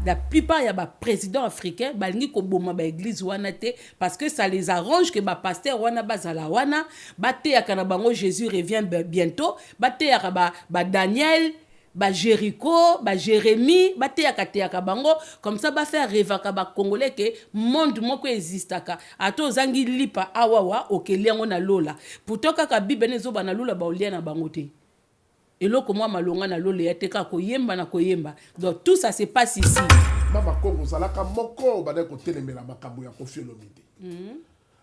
La plupart ya ba président africain balingi ko boma ba église wana te parce que ça les arrange que ba pasteur wana bazala wana bate ya kana bango Jésus revient bientôt bate ya ba Daniel ba Jéricho ba Jérémie bate ya kate bango comme ça ba faire rêver ba congolais que monde moko existaka ato zangi lipa awawa okeliango na lola pourtant kaka bible nezo ba na lola ba olia na bango te. Et là, comment malonga na lole ya teka koyemba na koyemba. Donc tout ça se passe ici. Mama Congo zalaka moko bana ko telemela makambo ya Koffi Olomide.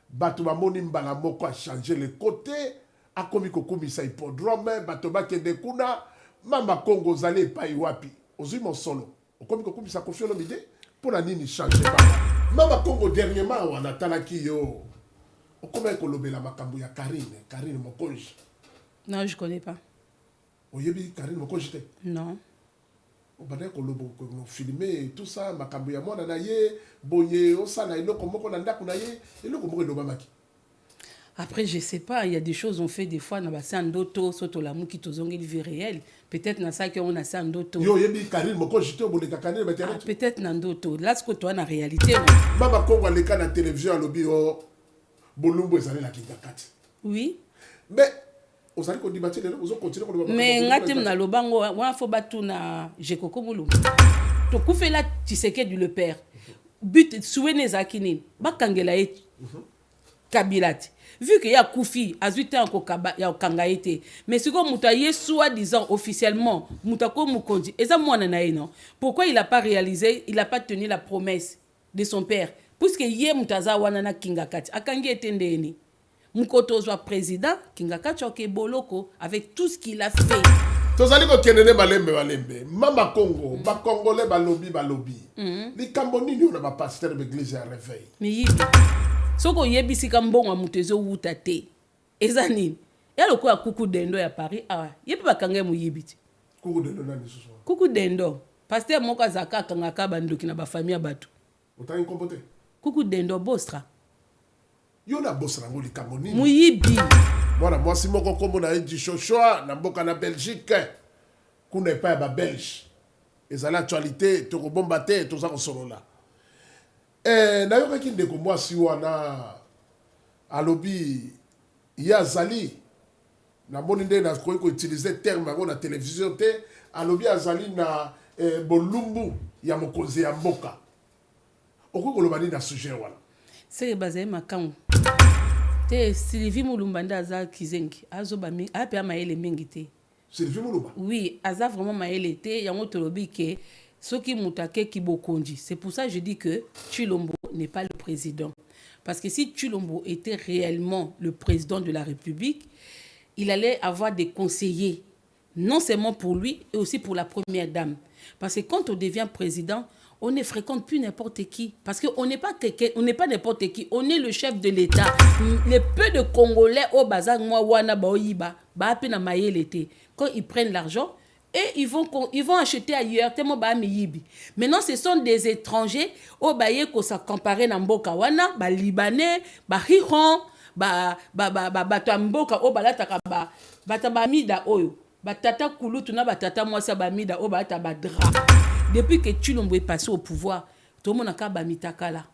Bato ba moni mbala moko a changer le côté a komi ko komisa hippodrome bato ba kende kuna Mama Congo zale pa iwapi. Ozui mon solo. O komi ko komisa Koffi Olomide pour la nini changer ba. Mama Congo dernièrement wana talaki yo. O komi ko lobela makambo ya Karine Mokonji. Non, je connais pas. Oyebi Karine Mokonji. Non. On va dire que nous filmer tout ça, makambo ya mwana na ye, boye, osana eloko moko na ndako na ye, eloko moko elobamaki. Après, je sais pas, il y a des choses on fait des fois na basi ndoto soto la muki tozongi vie réelle. Peut-être na ça qu'on a ça ndoto. Yo yebi Karine Mokonji te boleka kanene ba internet. Peut-être na ndoto. Là ce que toi na réalité. Mama Congo le na télévision à lobi o bolumbo ezali la kingakati. Oui. Mais mais ngatem na lobango wa fo batu na jekoko mulu to kufela Tshisekedi le père but souene zakini bakangela et kabilati vu que ya kufi azuita ko kaba ya kanga été mais siko muta yesu a disant officiellement muta ko mukonzi eza mwana na eno pourquoi il a pas réalisé il a pas tenu la promesse de son père puisque ye mutaza wana na kingakati akangi etendeni Mukoto soit président, Kingaka Choke Boloko, avec tout ce qu'il a fait. Tozali ko kenene malembe. Mama Congo, ba Congolais balobi. Li kamboni ni on ba pasteur de l'église à réveil. Mais yibi. Soko yebi si kambonga mutezo wutate. Ezanini. Ya loko ya kuku dendo ya Paris. Ah, yebi bakanga mu yibiti. Kuku dendo na ni soso. Kuku dendo. Pasteur moko azaka kangaka bandoki na ba famille batu. Otani kompote. Kuku dendo bostra. Yo na boss rango li kamboni. Muyibi. Voilà, moi si moko kombo na edi chochoa na mboka na Belgique. Kuna pa ba Belge. Ezala actualité to ko bomba te to za ko solola. Na yo ki ndeko moi si wana alobi ya zali na moni nde na ko utiliser terme ngo na télévision te alobi azali na bolumbu ya mokonzi ya mboka. Okoko lobani na sujet wala. C'est basé makangu. Te Sylvie Mulumbanda aza kizengi. Azo bami ape maele mingi te. Sylvie Mulumba. Oui, aza vraiment maele te yango tolobi ke soki mutake kibokonji. C'est pour ça que je dis que Tshilombo n'est pas le président. Parce que si Tshilombo était réellement le président de la République, il allait avoir des conseillers, non seulement pour lui, et aussi pour la première dame. Parce que quand on devient président, on ne fréquente plus n'importe qui. Parce qu'on n'est pas quelqu'un, on n'est pas n'importe qui. On est le chef de l'État. Les peu de Congolais au bazar, moi, wana baoyiba, ba pena maye l'été. Quand ils prennent l'argent, et ils vont acheter ailleurs. Tellement ba miyibi. Maintenant, ce sont des étrangers au baye ko sa comparé na mboka wana, ba libanais, ba hiron, ba tamboka o balataka ba tabamida oyo. Ba tata kulutu na ba tata mwasa ba mida o ba tabadra. Depuis que Tshilombo est passé au pouvoir, tout le monde a dit Bamitakala.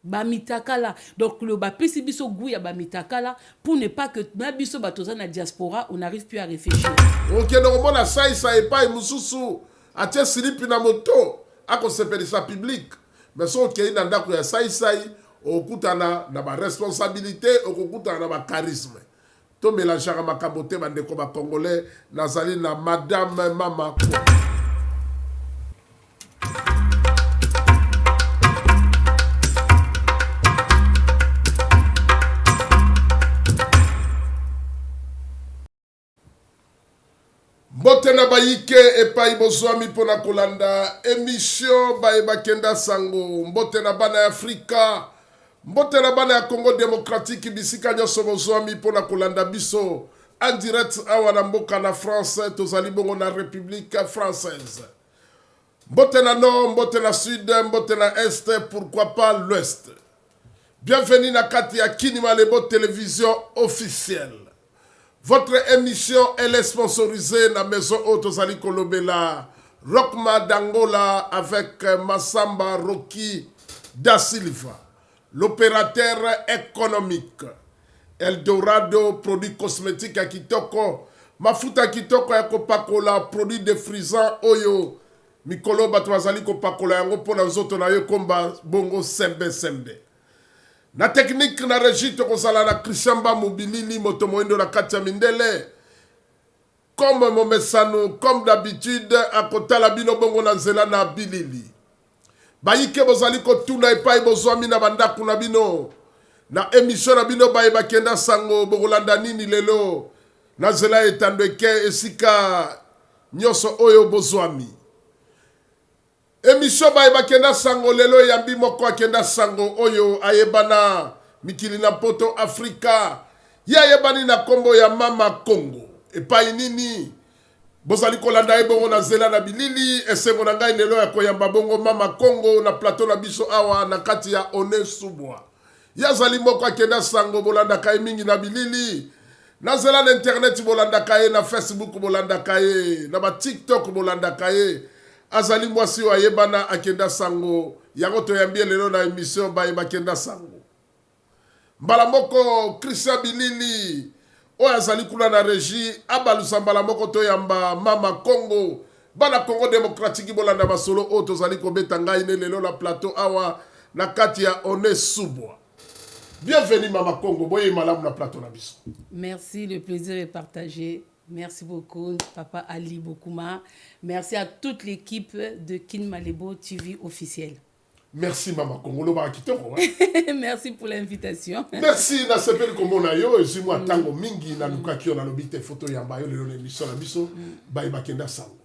Bamitakala. Donc, le bapesi biso gouya Bamitakala pour ne pas que biso batoza na diaspora, on n'arrive plus à réfléchir. Ok, donc on a ça et pas mususu. A tia silipi na moto. A ko sepeli sa public. Mais so ok, na ndako ya ça okutana na ba responsabilité, okutana na ba charisme. To mélanger ma kabote bandeko ba congolais, nazali na madame Mama Congo. Botena bayike epai bozwami pona kolanda émission baeba kenda sango mbotena bana ya Afrika mbotena bana ya Congo démocratique bisika nyonso bozwami pona kolanda biso en direct awa na mboka na France tozali bongo na République française mbotena nord mbotena sud mbotena est pourquoi pas l'ouest. Bienvenue na kati ya Kinima Lebo télévision officielle. Votre émission elle est sponsorisée na maison Otozali Kolobela Rockma d'Angola avec Massamba Rocky da Silva. L'opérateur économique. Eldorado, produits cosmétiques à Kitoko. Mafuta Kitoko ya kopakola, produit défrisant oyo. Mikolo batwazali kopakola yango pona nzoto na yo komba bongo sembe sembe. Na technique na régie tokozala na Christian Bamubilili moto moindo na kati ya mindele. Comme Momesano, comme d'habitude, à côté la bino bongo na nzela na bilili. Bayike bozali kotuna epai bozwami na bandaku na bino. Na émission na bino baye bakenda sango bokolanda nini lelo. Na nzela etandweke esika nyoso oyo bozwami. Émission baye bakenda sango lelo yambi moko akenda sango oyo ayebana mikili na poto Afrika. Ya ayebani na kombo ya Mama Congo. Epai nini bozali kolanda ebongo na zela na bilili esengo na ngai lelo ya koyamba bongo Mama Congo na plateau na biso awa na kati ya One Subwa. Yazali moko akenda sango bolanda kai mingi na bilili na zela na internet bolanda kai na Facebook bolanda kai na ba TikTok bolanda kai azali mwasi wa yebana akenda sango yango to yambie lelo na émission ba bakenda sango mbala moko Christian Bilili oyo azali kuna na régie abalusa mbala moko to yamba Mama Congo bana Congo démocratique bolanda basolo oyo tozali kobeta ngai ne lelo na plateau awa na kati ya One Subwa. Bienvenue Mama Congo, boye malamu na plateau na biso. Merci, le plaisir est partagé. Merci beaucoup, Papa Ali Bokuma. Merci à toute l'équipe de Kin Malebo TV officiel. Merci Mama Congo, lo ba kitoko. Merci pour l'invitation. Merci na sepeli komona yo ezimwa tango mingi na lukaki na lobite photo ya mbayo lelo na émission na biso ba bakenda sango.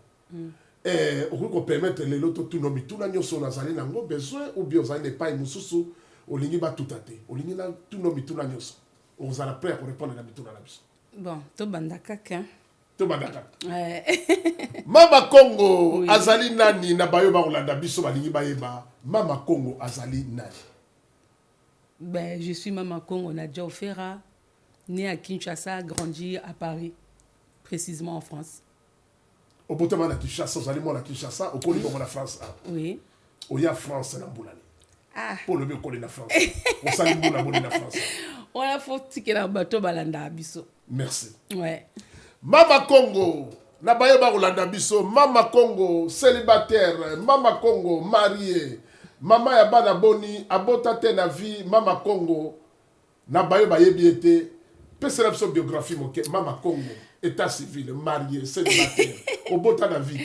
Okoko permettre lelo to tuno mituna nyoso nazali nango besoin ou bien ozali ne pas mususu olingi ba tutate. Olingi na tuno mituna nyoso. Ozala prêt pour répondre na mituna na biso. Bon, to bandakaka. To bandaka. Mama Congo oui. Azali nani na bayo ba kolanda biso balingi bayeba Mama Congo azali nani? Ben, je suis Mama Congo Nadia Ofera, née à Kinshasa, grandi à Paris, précisément en France. Au bout à Kinshasa, vous allez à Kinshasa, au Coli, la France. Oui. Il y a France dans Boulani. Ah. Pour le mieux, la France. On s'allie la France. On a fait que la bateau balanda abisso. Merci. Ouais. Mama Congo, Nabaye Barolanda Bisso, Mama Congo, célibataire, Mama Congo, mariée. Mama ya bana boni abota te na vie Mama Congo na bayo bayebiete pese la biographie moke Mama Congo état civil marié célibataire obota na vie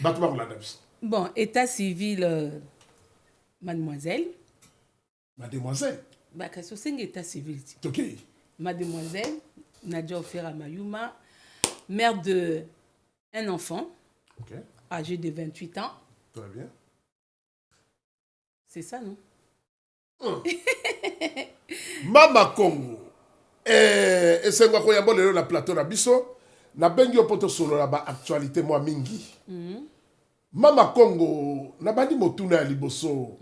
batuma la dabis. Bon, état civil mademoiselle bah que c'est un état civil. OK. Mademoiselle Nadia Ofera Mayuma, mère de un enfant. OK. Âgé de 28 ans. Très bien. C'est ça, non? Mama Congo. Et c'est quoi qu'on a la plateau na biso. Na bengi opoto solo la ba actualité moi mingi. Mama Congo na bandi motuna ya liboso.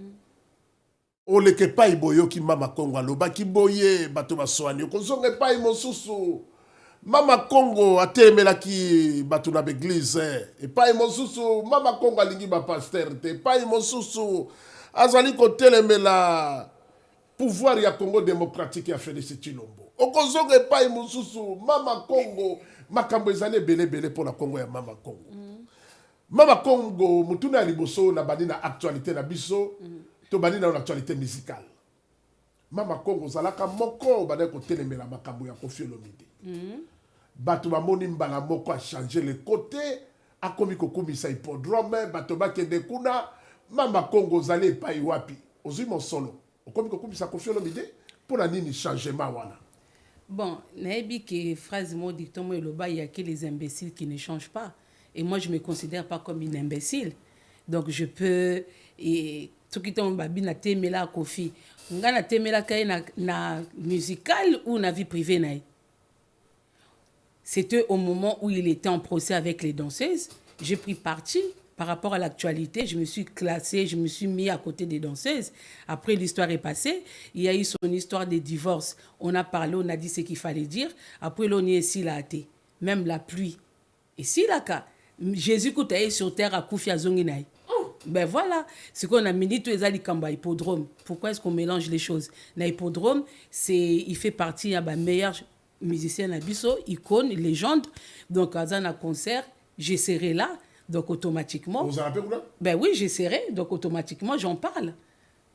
Oleke pa iboyo ki Mama Congo aloba ki boye bato baswani kozonga pa mosusu. Mama Congo atemela ki bato na l'église et pa mosusu Mama Congo alingi ba pasteur te pa mosusu. Azali kotelemela pouvoir ya Congo démocratique ya Félix Tshilombo. Okozonga epai mususu Mama Congo makambo ezali belé pour la Congo ya Mama Congo. Mama Congo mutuna ya liboso na bandi na actualité na biso to bandi na actualité musicale. Mama Congo zalaka moko bandi kotelemela makambo ya Koffi Olomide. Bato bamoni mbala moko a changer le côté a komi kokumisa hippodrome bato bakende kuna Mama Congo zali epai wapi ozwi mosolo okomi kokumisa Koffi Olomide pour la nini changement wana. Bon, naebi que phrase mo dicton mo eloba il y a que les imbéciles qui ne changent pas et moi je me considère pas comme une imbécile. Donc je peux et tout qui tombe babi na temela Koffi ngana temela kay na musical ou na vie privée naï. C'était au moment où il était en procès avec les danseuses, j'ai pris parti. Par rapport à l'actualité, je me suis classée, je me suis mis à côté des danseuses. Après, l'histoire est passée. Il y a eu son histoire de divorce. On a parlé, on a dit ce qu'il fallait dire. Après, l'on y est ici, là, même la pluie. Et si, là, Jésus qui est sur terre à Koufi Azonginai. Ben voilà, c'est qu'on a mis tous les alikamba hippodrome. Pourquoi est-ce qu'on mélange les choses? Na hippodrome, il fait partie de la meilleure musicien à Bisso, icône, légende. Donc, à un concert, je serai là. Donc, automatiquement. Vous en rappelez ou non? Ben oui, je serai. Donc, automatiquement, j'en parle.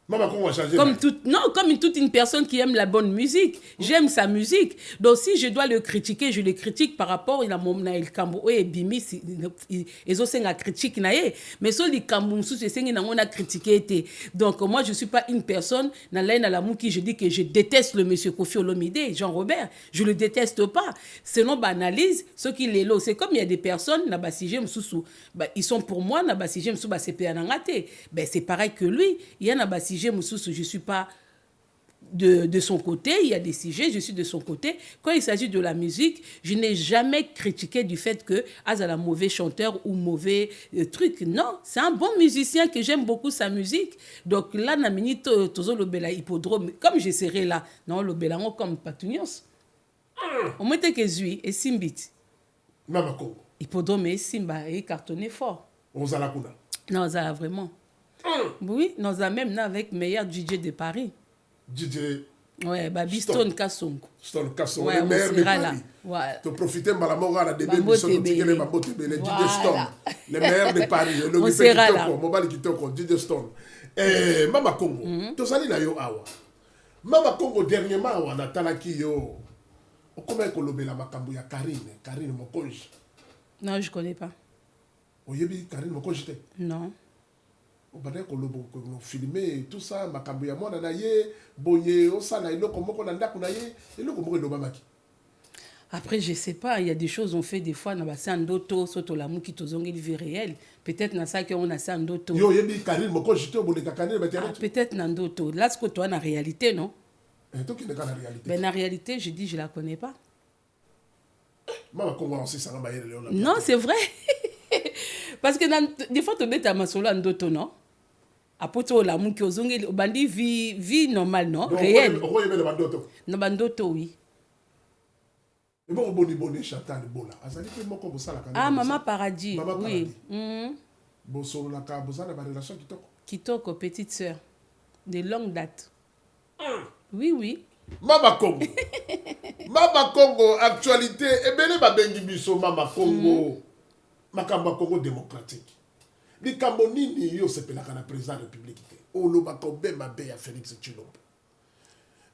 Maman, comment on va changer? Comme toute une personne qui aime la bonne musique. J'aime sa musique. Donc, si je dois le critiquer, je le critique par rapport à mon Kambo et Bimi. Ils ont une critique. Mais sur les Kambo, on a critiqué. Donc, moi, je ne suis pas une personne dans la qui je dis que je déteste le monsieur Kofi Olomide, Jean-Robert. Je ne le déteste pas. Selon l'analyse, ce qui est là, c'est comme il y a des personnes, ils sont pour moi, c'est pareil que lui. Il y a un je ne suis pas de son côté, il y a des sujets, je suis de son côté. Quand il s'agit de la musique, je n'ai jamais critiqué du fait que un mauvais chanteur ou mauvais truc. Non, c'est un bon musicien que j'aime beaucoup sa musique. Donc là, na minute tozo le bela hippodrome, comme je serai là, non le belango comme patunios. On mettait que zui et simbit. Mamako. Hippodrome et simba et cartonné fort. On zala kuna. Non, on zala vraiment. Oui, nous avons même avec meilleur DJ de Paris. DJ. Ouais, Babi Stone Kassongo. Stone Kassongo, ouais, le meilleur de Paris. Ouais. Tu profites de la mort à début de son ticket, les DJ Stone. Le meilleur de Paris. Le on sera là. Mobile Kitoko, DJ Stone. Mama Congo, tu sais, là, yo awa. Mama Congo, dernièrement, on a talaki yo. Comment est-ce que l'obéla makambu ya Karine Mokonji? Non, je ne connais pas. Oyebi Karine Mokonji? Non. On va dire que nous filmer tout ça, makambu ya mwana na ye, boye, osala, iloko moko na ndaku na ye, iloko moko elobamaki. Après, je ne sais pas, il y a des choses qu'on fait des fois, dans le doto, soto la mou qui te zongue vie réelle. Peut-être dans ça qu'on a ça en doto. Yo, yebi Karine Mokonji te boleka Karine Internet. Peut-être dans doto. Là, ce que toi, en réalité, non? Toi qui n'est pas la réalité. Ben, en réalité, je dis, je ne la connais pas. Maman Congo, on sait ça, non, c'est vrai. Parce que des fois, tu mets ta masolo en doto, non? Après, tu as la mou qui te zongue, bandi vie normale, non? Réelle. On le bandoto. Non, bandoto, oui. Et bon, boni chantal bola. Ah, Maman Paradis. Maman oui. Paradis. Bon, solo la ka, bosa na ba relation kitoko. Kitoko, petite sœur. De longue date. Oui, oui. Mama Congo. Mama Congo, actualité. Et bien, les babengi biso Mama Congo. Makamba Congo démocratique. Li Camonini, yo sepelaka na président de la République. O lo bakobe mabe ya Félix Tshilombo.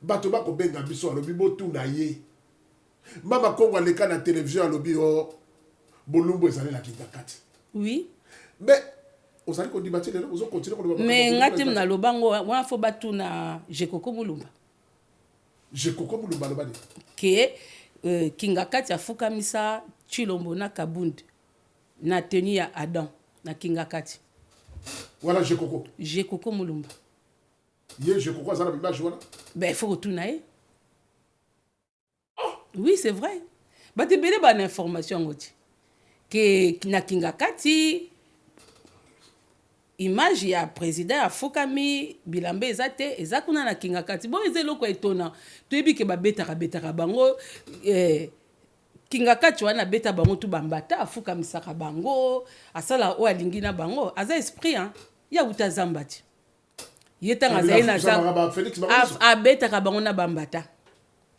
Bato bakobenga biso alobi botu na ye. Mama Congo aleka na télévision alobi o bolumbu ezali la kingakati. Oui. Mais vous allez continuer vous continuer mais ngatim na lobango wa fo batu na Jekoko Mulumba. Jekoko Mulumba lobadi. Que kingakati afukamisa Tshilombo na Kabund na tenu ya Adam na kingakati. Voilà Jekoko Mulumba. Ye Jekoko azana image voilà. Ben il faut retourner. Oui, c'est vrai. Bah tu belle bonne information oti. Que na kingakati image ya président afukami bilambe ezate ezakuna na kingakati. Bon ezelo ko etona. Toyebi ke ba betaka bango kingakati wana beta bango tu bambata afukamisaka bango asala o alingi na bango aza esprit hein ya utazambati yetanga zaina za abetaka bango na bambata.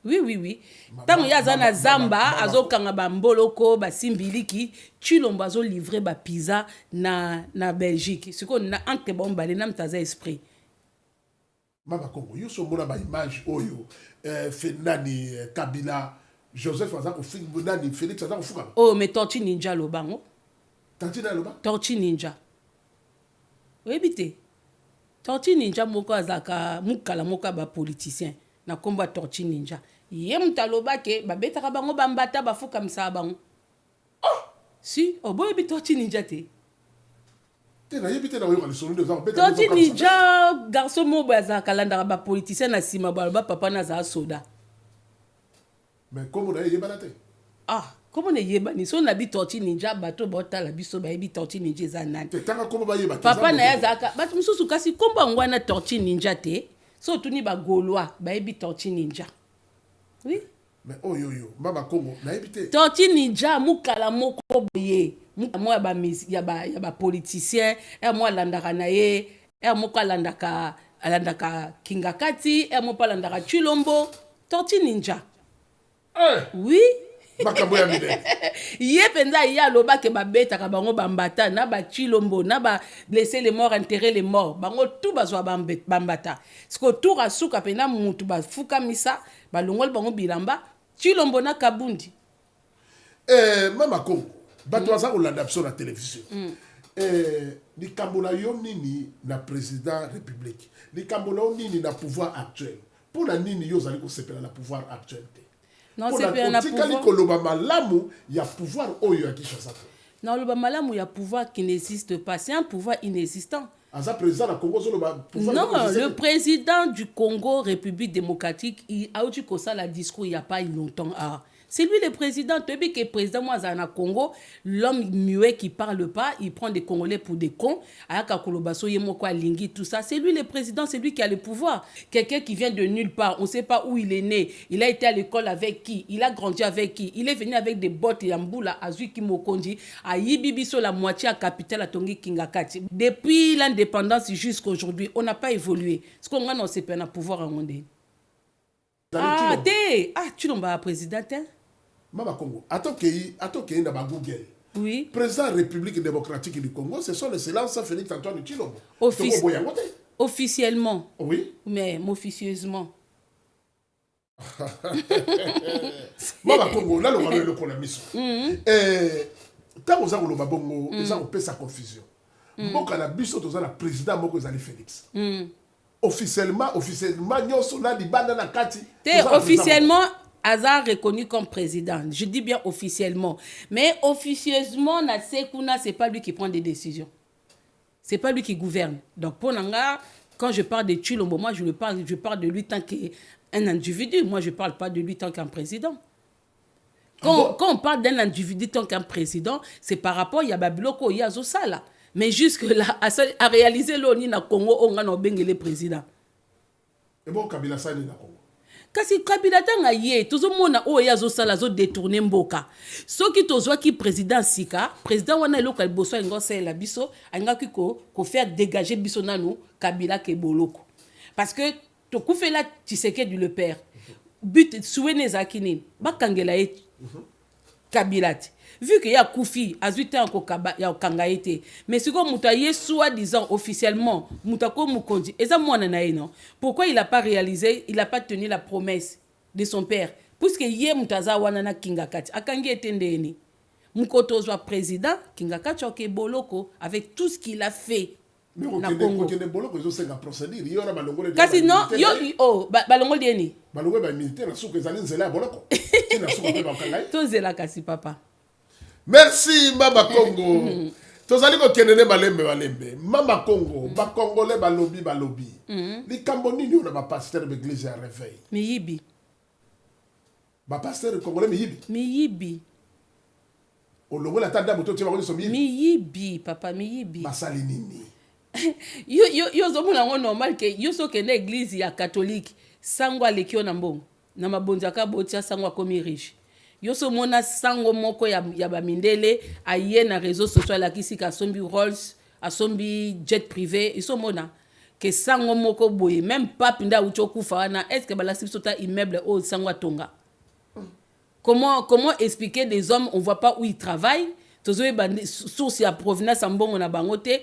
Oui. Tant ya zana zamba azokanga bamboloko basimbiliki Tshilombo azo livrer ba pizza na Belgique. Ce qu'on a entre bon balé na mtaza esprit. Mama Congo yo so mona ba image oyo Fenani Kabila Joseph azako film nani Félix azako fuka. Oh mais Tortue Ninja lobango. Tortue Ninja. Oui bité. Tortue Ninja moko azaka mukala moko ba politicien na komba Tortue Ninja. Ye mutaloba ke babetaka bango bambata bafuka msa bango. Si, boy bi Tortue Ninja te. Te na yebite na yo solo de za beta. Tortue Ninja garçon mo baza kalanda ba politicien na sima ba papa na za soda. Mais comment on a yebana te? Comment on a yebani so na bi Tortue Ninja bato bota la biso ba bi Tortue Ninja za nani. Te tanga comment ba yeba. Papa na ya zaka bato mususu kasi komba ngwana Tortue Ninja te. So tuni ba Gaulois ba bi Tortue Ninja. Oui. Mais oh yo yo, Mama Congo, na évité. Torti ninja mukala moko boye. Moi ya ba politicien, moi landaka na ye, moi alandaka Kingakati, moi pa landaka Chilombo. Torti ninja. Oui. Makambo ya mide. Ye penza ya loba ke ba beta ka bango bambata na ba Chilombo na ba laisser les morts enterrer les morts. Bango tout bazwa bambata. Siko tour asuka pena mutu ba fuka misa ba longol bango bilamba Chilombo na Kabundi. Mama Congo, bato aza kolanda biso na télévision. Likambo na yo nini na président république. Likambo na yo nini na pouvoir actuel. Pour na nini yo zali ko sepela na pouvoir actuel. Non, c'est pas un pouvoir. Koloba malamu ya pouvoir oyo ya Kinshasa. Non, le malamu ya pouvoir qui n'existe pas, c'est un pouvoir inexistant. Asa président na Congo pouvoir. Non, le président du Congo République démocratique, il a eu comme ça la discours il y a pas longtemps. C'est lui le président. Tu sais que le président moi au Congo, l'homme muet qui parle pas, il prend des Congolais pour des cons. Tout ça, c'est lui le président, c'est lui qui a le pouvoir. Quelqu'un qui vient de nulle part, on ne sait pas où il est né, il a été à l'école avec qui, il a grandi avec qui, il est venu avec des bottes et amboula à Zui Kimokondi, à Yibibiso la moitié à capitale à Tongi Kingakati. Depuis l'indépendance jusqu'à aujourd'hui, on n'a pas évolué. Ce qu'on a, non, c'est pas un pouvoir à monde. Tu n'as pas président. Mama Congo, attends qu'il y ait un Google. Oui. Président République démocratique du Congo, ce sont les silences Félix Antoine Tshilombo. Officiellement. Oui. Mais officieusement. Mama Congo, là, on va le colomiso. Tant que ça, on va bongo, ça, on peut sa confusion. Bon, quand la biso, tu as le président Moko Zali Félix. Officiellement, nous sommes là, les bandes dans la carte. Officiellement. Hazard reconnu comme président. Je dis bien officiellement. Mais officieusement, c'est pas lui qui prend des décisions. C'est pas lui qui gouverne. Donc, pour Nanga, quand je parle de Tshilombo, moi, je parle de lui tant qu'un individu. Moi, je parle pas de lui tant qu'un président. Quand on parle d'un individu tant qu'un président, c'est par rapport à Yababiloko, Yazosala. Mais jusque-là, à réaliser l'ONI na Congo, on a le président. Et bon, Kabila Sani na Congo. Kasi Kabila tanga ye tozomona oyo azosala zo détourner mboka soki tozwa ki président sika président wana eloko liboso ngo sala biso angaki ko faire dégager biso nanu Kabila ke boloko parce que to kufela Tshisekedi le père but souene zakini bakangela ye Kabila vu que ya kufi azuite en kokaba ya kanga été mais siko muta ye soi-disant officiellement muta ko mukondi eza mwana na non pourquoi il a pas réalisé il a pas tenu la promesse de son père puisque ye mutaza wana na Kingakati akangi etendeni mukoto zwa président Kingakati ok boloko avec tout ce qu'il a fait na Congo kasi non yo balongo dieni balongo ba militaire suko ezali nzela boloko tina suko pe bakanga tozela kasi papa. Merci Mama Congo. Tozali ko kenene malembe. Mama Congo, ba Congolais balobi. Li Camboni ni on ba pasteur d'église à réveil. Miyibi. Ba pasteur congolais miyibi. Miyibi. O longo la tanda moto tima ko so miyibi. Miyibi papa miyibi. Basali nini. Yo zo mona ngo normal ke yo so ke na église ya catholique sangwa lekio na mbongo. Na mabonzaka botia sangwa komi riche. Yo so mona sango moko ya bamindele aye na réseau social la kisi ka sombi Rolls asombi jet privé iso mona ke sango moko boye même pas pinda uchoku fana est-ce que bala sipsota immeuble au sango tonga comment expliquer des hommes on voit pas où ils travaillent tozoe bande source ya provenance ambongo na bangote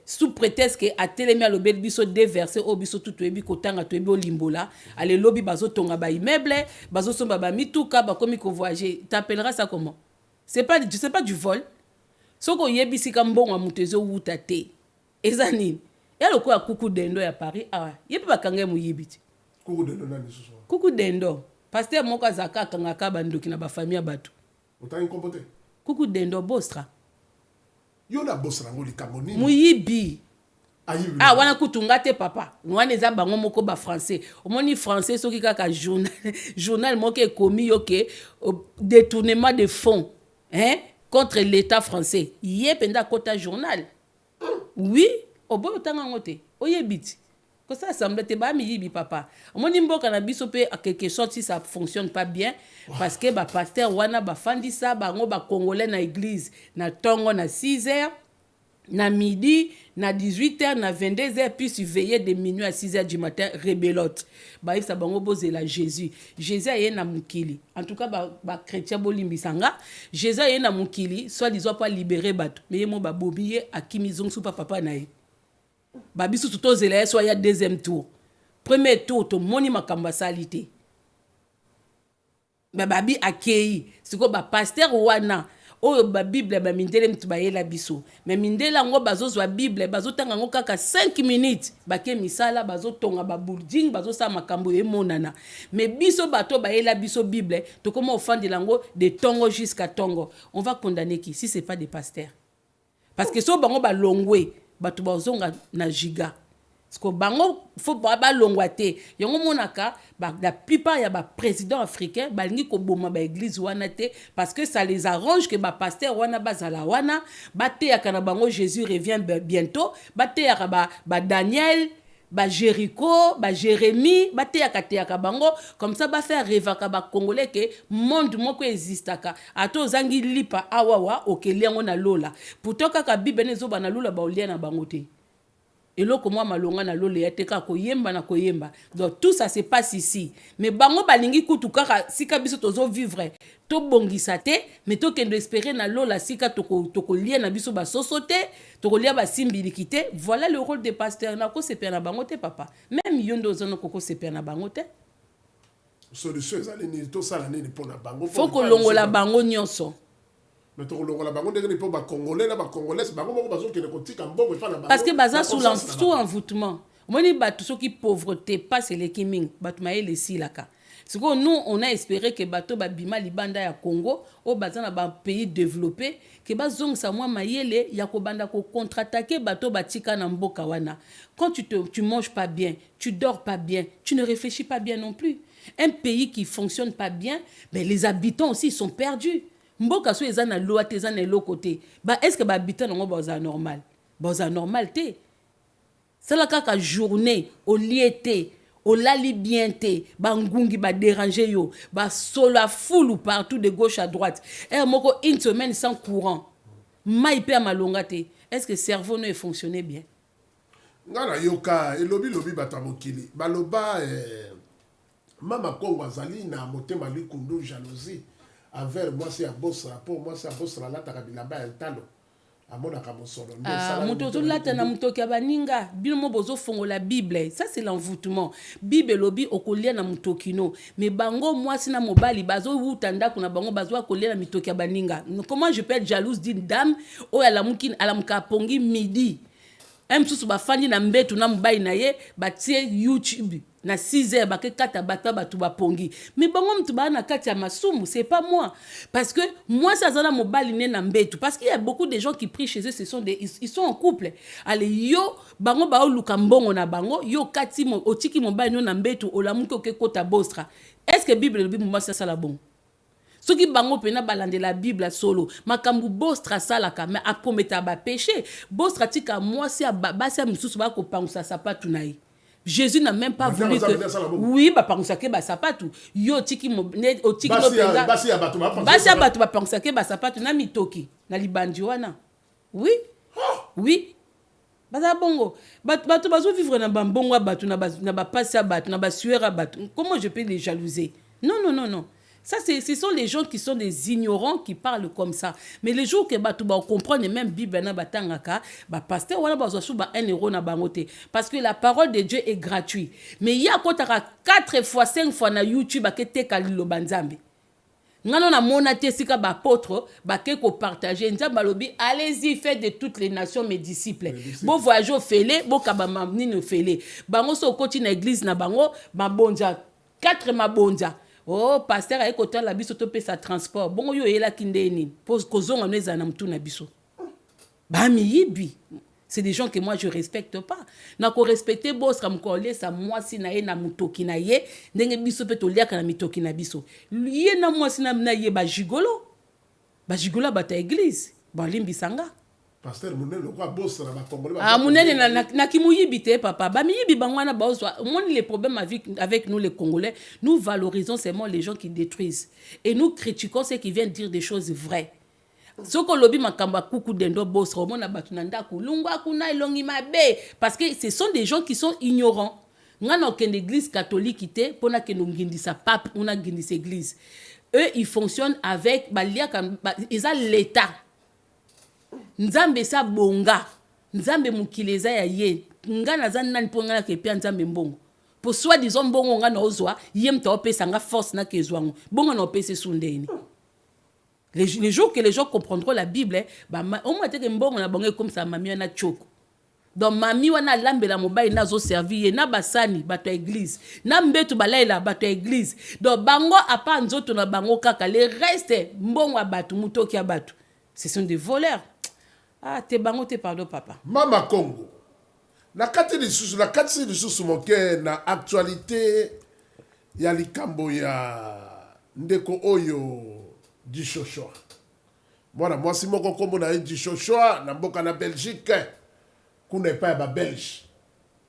sous prétexte que a télémia le bel biso déverser au biso tout ebi kotanga to ebi olimbola ale lobby bazo tonga ba immeuble bazo somba ba mituka ba komi ko voyager t'appelleras ça comment c'est pas je sais pas du vol soko yebisi ka mbongo mutezo wuta te ezanini ya loko ya kuku dendo ya Paris yebi bakanga mu yibiti kuku dendo na niso kuku dendo pasteur moko azaka kanga ka bandoki na ba famille batu utangi kompote kuku dendo bostra yo na bostra ngoli kamoni muyibi wana kutunga te papa wana eza bango moko ba français omoni français soki kaka journal moko ekomi yo ke détournement de fonds contre l'état français ye penda kota journal oui oboyo tanga ngote oyebiti que ça semble te ba mi papa omoni mboka na biso pe a quelque chose si ça fonctionne pas bien parce que ba pasteur wana ba fandisa bango ba congolais na église na tongo na 6h na midi na 18h na 22h puis veiller de minuit à 6h du matin rebelote ba isa bango bozela Jésus aye na mukili en tout cas ba chrétien bolimbisanga Jésus aye na mukili soit disant pas libérer bato mais mo ba bobiye akimizong su papa na ye ba bisu tutozela soit ya deuxième tour premier tour to moni makamba salité ba babi akei siko ba pasteur wana oyo ba bible ba mindele mtu ba yela biso mais mindela ngo bazozwa bible bazotanga ngo kaka 5 minutes bake misala bazotonga ba building bazosa makambo emonana mais biso bato ba yela biso bible to comment ofandela ngo de tongo jusqu'à tongo on va condamner qui si c'est pas des pasteurs parce que so bango ba longwe bato bazonga na giga parce que bango faut ba longwa te yongo monaka la plupart ya ba président africain balingi ko boma ba église wana te parce que ça les arrange que ba pasteur wana bazala wana baté ya kana bango Jésus revient bientôt baté ya ba Daniel ba Jéricho ba Jérémie baté ya ka bango comme ça ba faire rêver ka ba congolais que monde moko existaka ato zangi lipa awawa okeliango na lola pourtant kaka bible nezo bana lola ba olia na bango te. Et là, comme moi, malonga na lole yateka koyemba na koyemba. Donc tout ça se passe ici. Mais bango balingi kutu kaka sika biso tozo vivre. To bongisa te, mais to kendo espérer na lola sika toko lia na biso ba sosote, toko lia ba simbiliki te. Voilà le rôle des pasteurs na ko sepe na bango te papa. Même yondo zono koko sepe na bango te. Solution ezali ni to sala ni pona bango. Faut ko longola bango nyonso. Mais to longola bango ndenge po ba congolais na ba congolais bango moko bazo kene kotika mbongo fa na bango. Parce que baza sous envoûtement. Moni batu soki pauvreté pas c'est les kiming batu maele silaka. C'est que nous on a espéré que bato ba bima libanda ya Congo au baza na ba pays développé que bazong sa moi mayele ya ko banda ko contre-attaquer bato batika na mboka wana. Quand tu manges pas bien, tu dors pas bien, tu ne réfléchis pas bien non plus. Un pays qui fonctionne pas bien, ben les habitants aussi sont perdus. Mboka so eza na loi te eza na lo côté ba est-ce que ba habitant ngo ba normal ba normal te sala kaka journée au liété au lali bien te ba ngungi ba déranger yo ba sola foule partout de gauche à droite moko une semaine sans courant mai pe malonga te est-ce que cerveau ne fonctionne bien ngana yoka elobi batamokili baloba mama Kongo azali na motema likundu jalousie envers moi c'est à Bosra pour moi c'est à Bosra là takabilamba un talo amona kamosolo muto to lata na mutoki abaninga bino mo bozo fongola bible ça c'est l'envoûtement bible lobi okolia na mutokino mais bango moi sina mobali bazo utanda kuna bango bazo kolia na mitoki abaninga comment je peux être jalouse d'une dame o alamuka pongi midi msusu bafandi na mbetu na mobali na ye batie YouTube na 6h bake kata bata batu bapongi mais bango mtu ba na kati ya masumu c'est pas moi parce que moi ça zana mobali ne na mbetu parce qu'il y a beaucoup de gens qui prient chez eux ils sont en couple allez yo bango ba oluka mbongo na bango yo kati mo otiki mobali no na mbetu olamuki okekota bostra est-ce que bible le bible moi ça la bon soki bango pena balande la bible solo makambu bostra salaka mais akometa ba péché bostra tika moi si basi msusu ba ko pangusa sapatu nayi Jésus n'a même pas voulu que oui ba pangusa ke ba sapatu yo tiki mo otiki no penga basi ya batu ba pangusa ke ba sapatu na mitoki na libandi wana oui oui baza bongo batu bazo vivre na bambongo batu na ba pasi batu na ba suera batu comment je peux les jalouser non. Ça, ce sont les gens qui sont des ignorants qui parlent comme ça. Mais les jours que tu comprends, même Bible, pasteur, voilà, ba 1 euro na bangote. Parce que la parole de Dieu est gratuite. Mais il y a quand 4 fois, 5 fois na YouTube, te kalilo banzambe. Ngano na monate sika ba apôtre, ba ke ko partager. Nzamba lobi, allez-y, faites de toutes les nations mes disciples. Bon voyage au félé, bon kabama nino félé. Bango so koti na église na bango, mabonja, 4 mabonja. Oh, pasteur a écouté la biso to pe sa transport. Bon yo yela kindeni. Pose kozonga neza na mtu na biso. Ba mi yibi. C'est des gens que moi je respecte pas. Na ko respecter boss kam ko lesa moi si na ye na mutoki na ye, ndenge biso pe to liaka na mitoki na biso. Ye na moi si na ye ba jigolo. Ba jigolo ba ta église. Ba limbisanga. Pasteur Mounel, le roi boss, là, Congolais. Ah, Mounel, na kimuyibi te, papa. Ba miyibi bangwana ba ozwa. Moi, les problèmes avec nous, les Congolais, nous valorisons seulement les gens qui détruisent. Et nous critiquons ceux qui viennent dire des choses vraies. Soko lobi makamba kuku dendo boss, romona batunanda kulungwa kuna ilongi mabe. Parce que ce sont des gens qui sont ignorants. Ngana aucune église catholique ité, pona ke ngindi sa pape, on a ngindi sa église. Eux, ils fonctionnent avec, ils ont l'État. Nzambe sa bonga. Nzambe mukileza ya ye. Ngana zan nani po ngana ke pia nzambe mbongo. Po soi disons mbongo ngana ozwa, yem ta opesa nga force na kezwango. Bongo na opese sundeni. Les jours que les gens comprendront la Bible, bah, au moins que mbongo na bongo comme ça mami na choko. Donc mami wana lambe la mobile nazo servir na basani bato église. Na mbetu balaila bato église. Donc bango apa nzoto na bango kaka les restes mbongo abatu mutoki abatu. Ce sont des voleurs. Ah, te bango te pardon papa. Mama Congo. Na kati lisusu moke na actualité ya likambo ya ndeko oyo Dishoshwa. Mwana mwasi moko kombo na Dishoshwa na mboka na Belgique. Kuna epa ya ba Belge.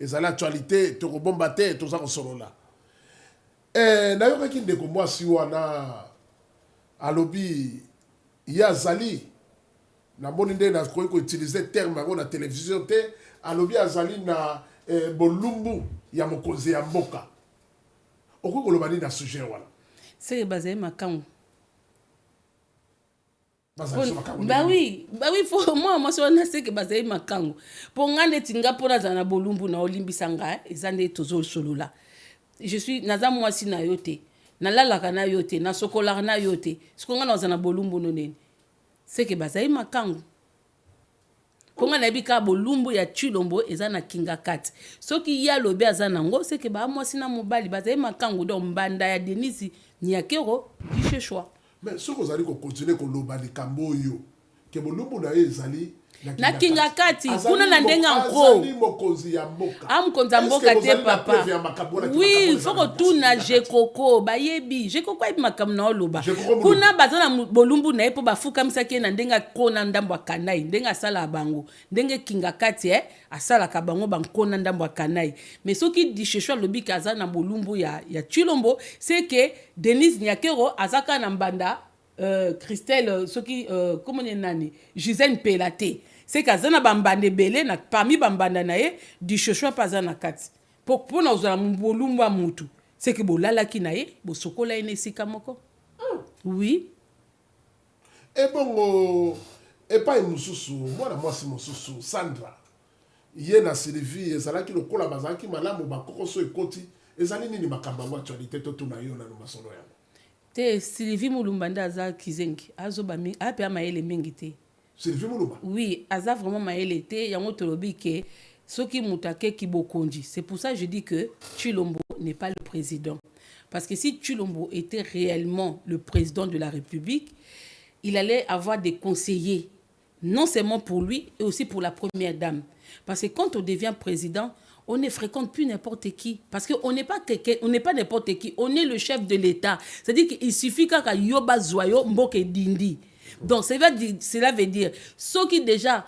Ezala actualité tokobomba te toza kosolola. Na yokaki ndeko mwasi wana alobi ya zali na moni nde na koyi ko utiliser terme yango na télévision te alobi azali na bolumbu ya mokonzi ya mboka. Okoki koloba nini na sujet wana? C'est basé makango. Bah oui, faut moi sur na c'est que basé makango. Pour ngane tinga pona za na bolumbu na olimbisanga ezande tozo solola. Je suis naza mwasi na yote. Na lalaka na yote, na sokola na yote. Sikonga na za na bolumbu no nene. C'est que basé makango. Ponga na bika bolumbu ya Chilombo ezana kinga kati. Soki ya lobe azana ngo c'est que ba mwasi na mobali basé makango do mbanda ya Denise Nyakero Dishoshwa. Mais ce que vous allez continuer à loba de Kamboyo, que vous l'avez ezali na kinga kati kuna na ndenga nko amkonza mboka te papa. Oui, il faut que tout na jekoko bayebi jekoko ibi makam na oloba kuna bazana bolumbu na epo bafuka misaki na ndenga kona ndambo kanai ndenga sala bango ndenge kinga kati asala ka bango bankona ndambo kanai. Mais soki Dishoshwa lobi kaza na bolumbu ya Chilombo c'est que Denise Nyakero azaka na mbanda Christelle soki comment on nani Gisèle Pelate c'est kazana bambande belé na parmi bambanda nae Dishoshwa pazana kati pour na uzala mbolumba mutu c'est que bolala ki nae bo sokola ene sika moko. Oui et bon et pas mususu moi si mususu Sandra yena Sylvie ezalaki lokola bazalaki malamu bakokoso ekoti ezali nini makamba wa actualité to tuna yo na masolo ya te Sylvie Mulumbanda aza kizengi azo bami ape amaele mingi te. Sylvie Mulumba? Oui, aza vraiment maele te yango tolobi ke soki mutake kibokonji. C'est pour ça que je dis que Chilombo n'est pas le président. Parce que si Chilombo était réellement le président de la République, il allait avoir des conseillers, non seulement pour lui, et aussi pour la première dame. Parce que quand on devient président, on ne fréquente plus n'importe qui. Parce qu'on n'est pas quelqu'un, on n'est pas n'importe qui. On est le chef de l'État. C'est-à-dire qu'il suffit qu'à yoba zoyo mboke dindi. Donc cela veut dire ceux qui déjà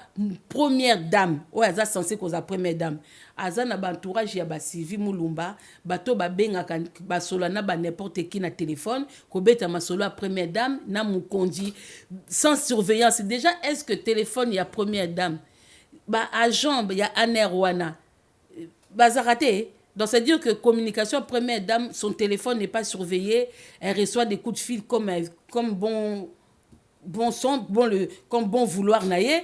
première dame, ouais, ça censé cause la première dame. Azana bantourage ya ba Sylvie Mulumba, bato ba benga ba solana ba n'importe qui na téléphone, ko beta ma solo à première dame na mukonji sans surveillance. Déjà est-ce que téléphone ya première dame ba agent ya anerwana bazarate. Donc, c'est-à-dire que communication première dame, son téléphone n'est pas surveillé, elle reçoit des coups de fil comme comme bon vouloir naïe.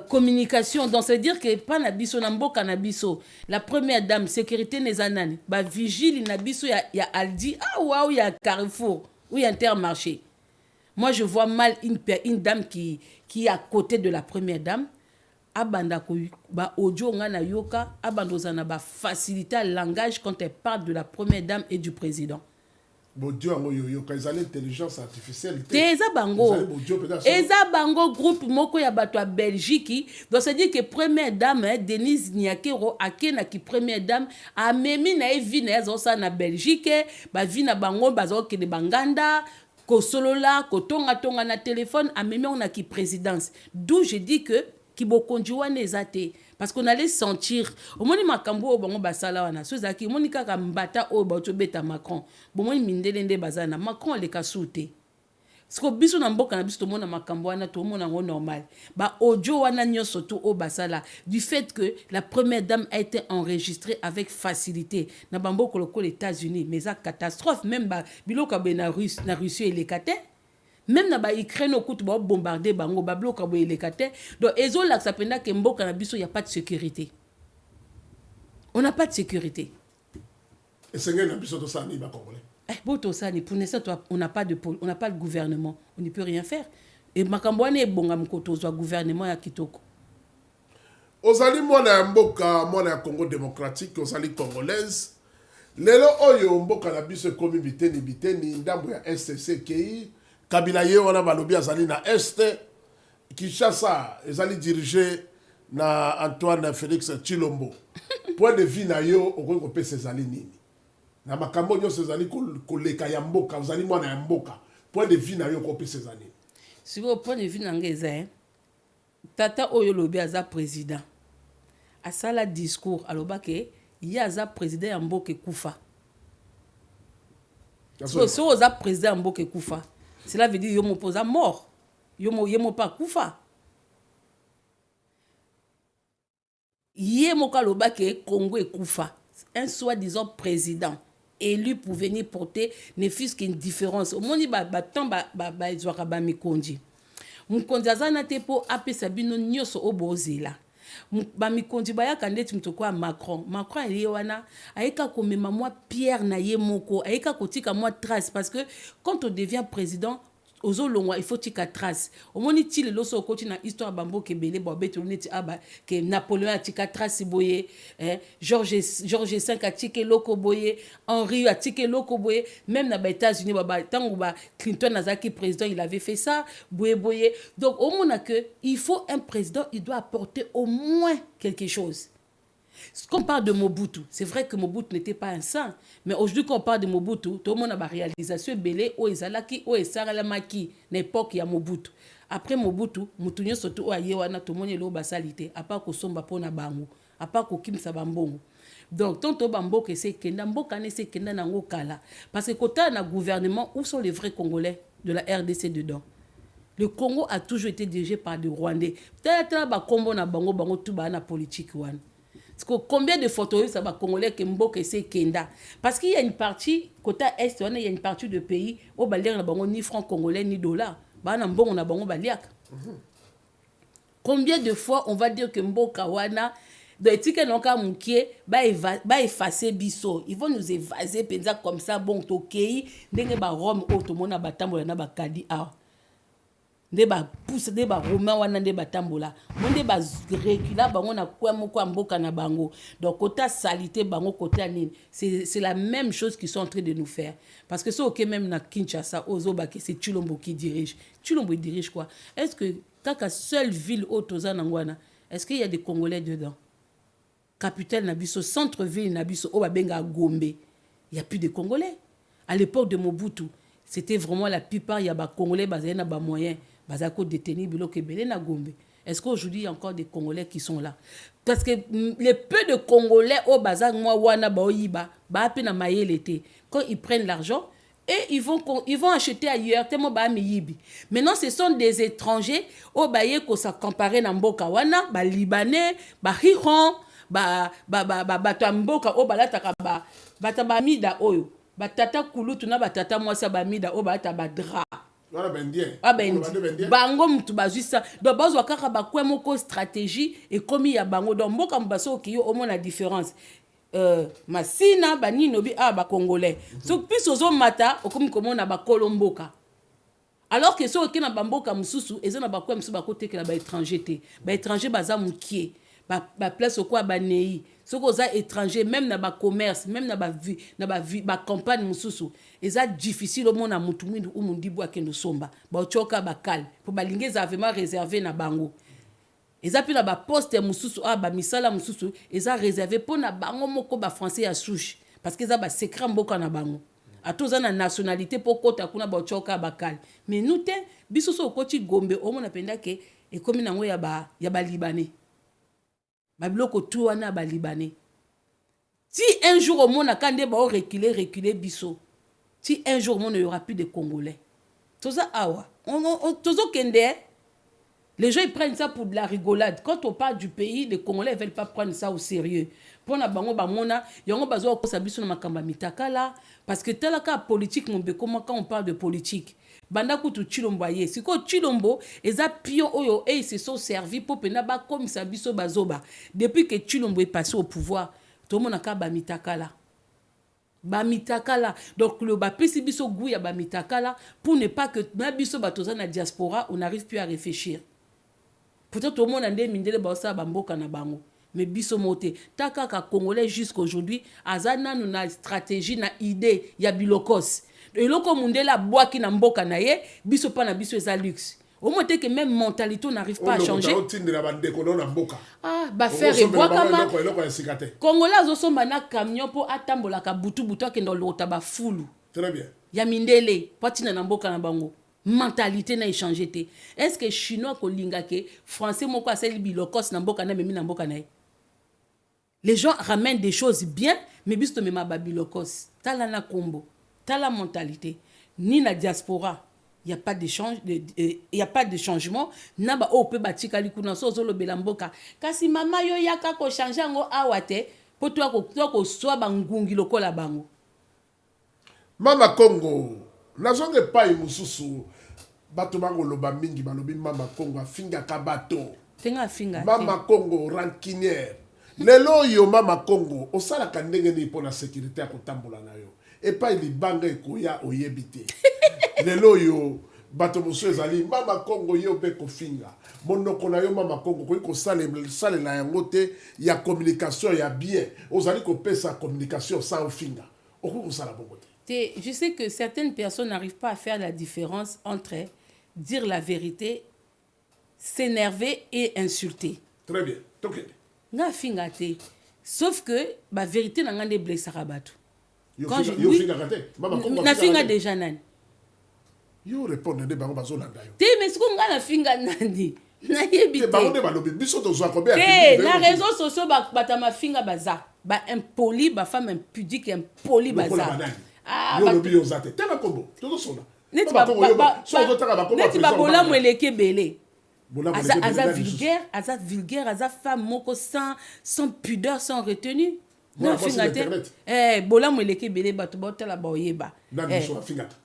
Communication, donc c'est-à-dire que pas nabiso nambo kanabiso. La première dame, sécurité nezanani, ba vigile nabiso ya Aldi, ah waouh, il y a Carrefour, ou il y a Intermarché. Moi, je vois mal une dame qui est à côté de la première dame. Abanda ko ba audio ngana yoka abando zana ba faciliter le langage quand elle parle de la première dame et du président. Bodio ngo yoka ils l'intelligence artificielle. Eza bango groupe moko ya bato à Belgique. Donc c'est dire que première dame Denise Nyakero akena ki première dame a memi na evi na zo sa na Belgique ba vi na bango bazo ke de banganda kosolola kotonga tonga na téléphone amemi on a qui présidence d'où je dis que kibokonji wana eza te parce qu'on allait sentir omoni makambo oyo bango basala wana so ezalaki omoni kaka mbata oyo baotobeta Macron bomoni mindele nde baza na Macron aleka su te siko biso na mboka na biso tomona makambo wana tomona ngo normal ba audio wana nyonso to o basala du fait que la première dame a été enregistrée avec facilité na bamboko loko les États-Unis mais ça catastrophe même ba biloka be na Russie elekate même na ba Ukraine okutu ba bombarder bango ba bloka bo elekate donc ezo la ça penda ke mboka na biso y a pas de sécurité on n'a pas de sécurité et c'est ngena biso to sani ba congolais. Pour l'instant, on n'a pas de gouvernement. On ne peut rien faire. Et Makambouane est bon à gouvernement à Kitoko. Ozali mwana mboka mwana Congo démocratique, ozali congolaise. Lelo oyo mboka na biso komi biteni ndambo ya STCKI. Kabila ye wana balobi azali na Est. Kinshasa ezali dirigé na Antoine Félix Tshilombo. Point de vue na yo okongo pesa ezali nini? Na makambo nyonso ezali koleka ya mboka ozali mwana ya mboka point de vue na yo ko pesa ezali si au point de vue na ngeza tata oyo lobi aza président asala discours aloba ke ya aza président ya mboka kufa so oza président ya mboka kufa cela veut dire yo mopoza mort yo pas kufa ye moko aloba ke Congo ekufa un soi-disant président élu pour venir porter ne fût-ce qu'une différence. Au moment où ezwaka ba mikonzi. Mukonzi azana te po apesa bino nyoso obozela. Ba mikonzi bayaka ndeti mutoko ya Macron. Macron ele wana ayeka komema moi pierre na ye moko, ayeka kotika moi trace parce que quand on devient président ozolongwa il faut tika trace omoni ti lelo so okoti na histoire bambo ke bele bo beto neti aba ke Napoléon atika trace boye Georges V atike loko boye Henri atike loko boye même na ba États-Unis ba tango ba Clinton azaki président il avait fait ça boye donc au mona que il faut un président il doit apporter au moins quelque chose. Quand on parle de Mobutu, c'est vrai que Mobutu n'était pas un saint, mais aujourd'hui quand on parle de Mobutu, tout le monde a une réalisation belé ou ezalaki ou esalamaki n'époque ya Mobutu. Après Mobutu, mutunyo surtout o ayewana tout le monde lo basalité, à part ko somba pona bango, à part ko kimsa bambongo. Donc tonto bambo que c'est kenda mboka ne c'est kenda nango kala parce que kota na gouvernement où sont les vrais Congolais de la RDC dedans. Le Congo a toujours été dirigé par des Rwandais. Peut-être ba kombo na bango tout ba na politique wana. Combien de photos ça va congolais que mboka c'est kenda parce qu'il y a une partie côté est il y a une partie de pays au balier na bango ni franc congolais ni dollar ba na mbongo na bango baliaka. Combien de fois on va dire que mboka wana de tike nonka mukie ba effacer biso ils vont nous évaser penza comme ça bon tokei ndenge ba Rome otomona batambola na bakadi a nde ba pousse nde ba romain wana nde batambola nde ba recula bango na kwa moko mboka na bango donc kota salité bango kota nini c'est la même chose qu'ils sont en train de nous faire parce que c'est OK même na Kinshasa ozoba que c'est Tshilombo qui dirige Tshilombo dirige quoi est-ce que kaka seule ville otoza nangwana est-ce qu'il y a des Congolais dedans capitale na biso centre-ville na biso o ba benga Gombe il y a plus de Congolais à l'époque de Mobutu c'était vraiment la plupart il y a ba Congolais basés na ba moyens bazako détenir biloko ebele na Gombe. Est-ce qu'aujourd'hui il y a encore des Congolais qui sont là parce que les peu de Congolais au bazar moi wana ba oyiba ba pe na mayele te quand ils prennent l'argent et ils vont acheter ailleurs tellement ba miyibi. Maintenant ce sont des étrangers au baye ko ça comparer na mboka wana ba libanais ba hiron ba mboka o balataka ba bataba mida oyo batata kulutu na batata mwasa ba mida o balata ba dra voilà bendien bango mutu bazwisa donc bazwa kaka bakwe moko stratégie et comme ya bango donc mboka mbaso ki yo omona différence masina banino bi ba congolais so plus ozo mata okomi komona ba kolomboka alors que so okena bamboka mususu ezana bakwe mususu bakotekela ba étranger te ba étranger baza mukie ba place okwa ba nei soko za étranger même na ba commerce même na ba vie na ba campagne mususu eza difficile au mona mutu mwindu umundibu akendo somba ba ochoka ba kal pour ba lingeza vraiment réservé na bango eza pina ba poste mususu ba misala mususu eza réservé pour na bango moko ba français ya souche parce que eza ba secret mboka na bango atoza na nationalité pour kota kuna bochoka bakali mais nous te biso so koti Gombe o mona penda ke e komi nango ya ba libanais ba biloko tout wana ba libanais si un jour au monde kande ba reculer biso si un jour au monde il y aura plus de Congolais toza awa tozo kende. Les gens ils prennent ça pour de la rigolade. Quand on parle du pays, les Congolais ne veulent pas prendre ça au sérieux. Pour na bango bamona, yango bazo ko sabiso na makamba mitakala parce que tel cas politique mon be comment quand on parle de politique. Banda kutu Chilombo ye. Siko Chilombo eza pion oyo et ils se sont servis pour pena ba comme sabiso bazoba. Depuis que Chilombo est passé au pouvoir, tout le monde a ka ba mitakala. Ba mitakala. Donc le ba pesi biso goût ya ba mitakala pour ne pas que na biso batoza na diaspora on n'arrive plus à réfléchir. Peut-être tout le monde a des mindele basa bamboka na bango. Mais biso moté, taka ka Congolais jusqu'aujourd'hui, azana nous na stratégie na idée ya bilokos. Et loko mundela boaki na mboka na ye, biso pa na biso eza luxe. Au moins que même mentalité n'arrive pas à changer. Ah, bah faire et boire comme Congolais osomba na camion pour atambola ka butu akendo lota ba fulu. Très bien. Ya mindele, patina na mboka na bango. Mentalité n'a échangé té. Est-ce que chinois ko linga ke français moko aseli bilokos na mboka na memi na mboka na. Les gens ramènent des choses bien, mais bisto mema ba bilokos. Tala na kombo, tala mentalité. Ni na diaspora, il y a pas d'échange, il y a pas de changement. Na ba o pe batika likuna so zolo belamboka. Kasi mama yo yaka ko changer ngo awate, po to ko so ba ngungi lokola bango. Mama Congo nazonge pai mususu bato bango loba mingi balobi mama Congo afinga kabato tenga finga mama Congo rancunière lelo yo mama Congo osala ka ndenge ni pona sécurité ya kotambola na yo epai libanga ekoya oyebite lelo yo bato musu ezali mama Congo yo be kofinga monoko na yo mama Congo ko sale na yango te ya communication ya bien ozali ko pesa communication sans finga okoko sala bongo te. Je sais que certaines personnes n'arrivent pas à faire la différence entre dire la vérité, s'énerver et insulter. Très bien. Nga fingate. Sauf que la vérité n'a pas de blessé à battre. Quand je dis, na finga déjà nan. Yo répondre de bango bazolanda yo. Te mais ce qu'on nga na finga nandi. Na yebite. Bango de balobi biso to zo akobe. Na réseaux sociaux ba ma finga baza. Ba impoli, ba femme impudique impoli baza. Ah, yo lobi yo zate. Tena kombo. Todo sona. Neti ba bola mweleke belé. Aza vulgaire, aza femme moko sans pudeur, sans retenue. Na fingate. Bola mweleke belé bato botela ba oyeba. Na biso fingate.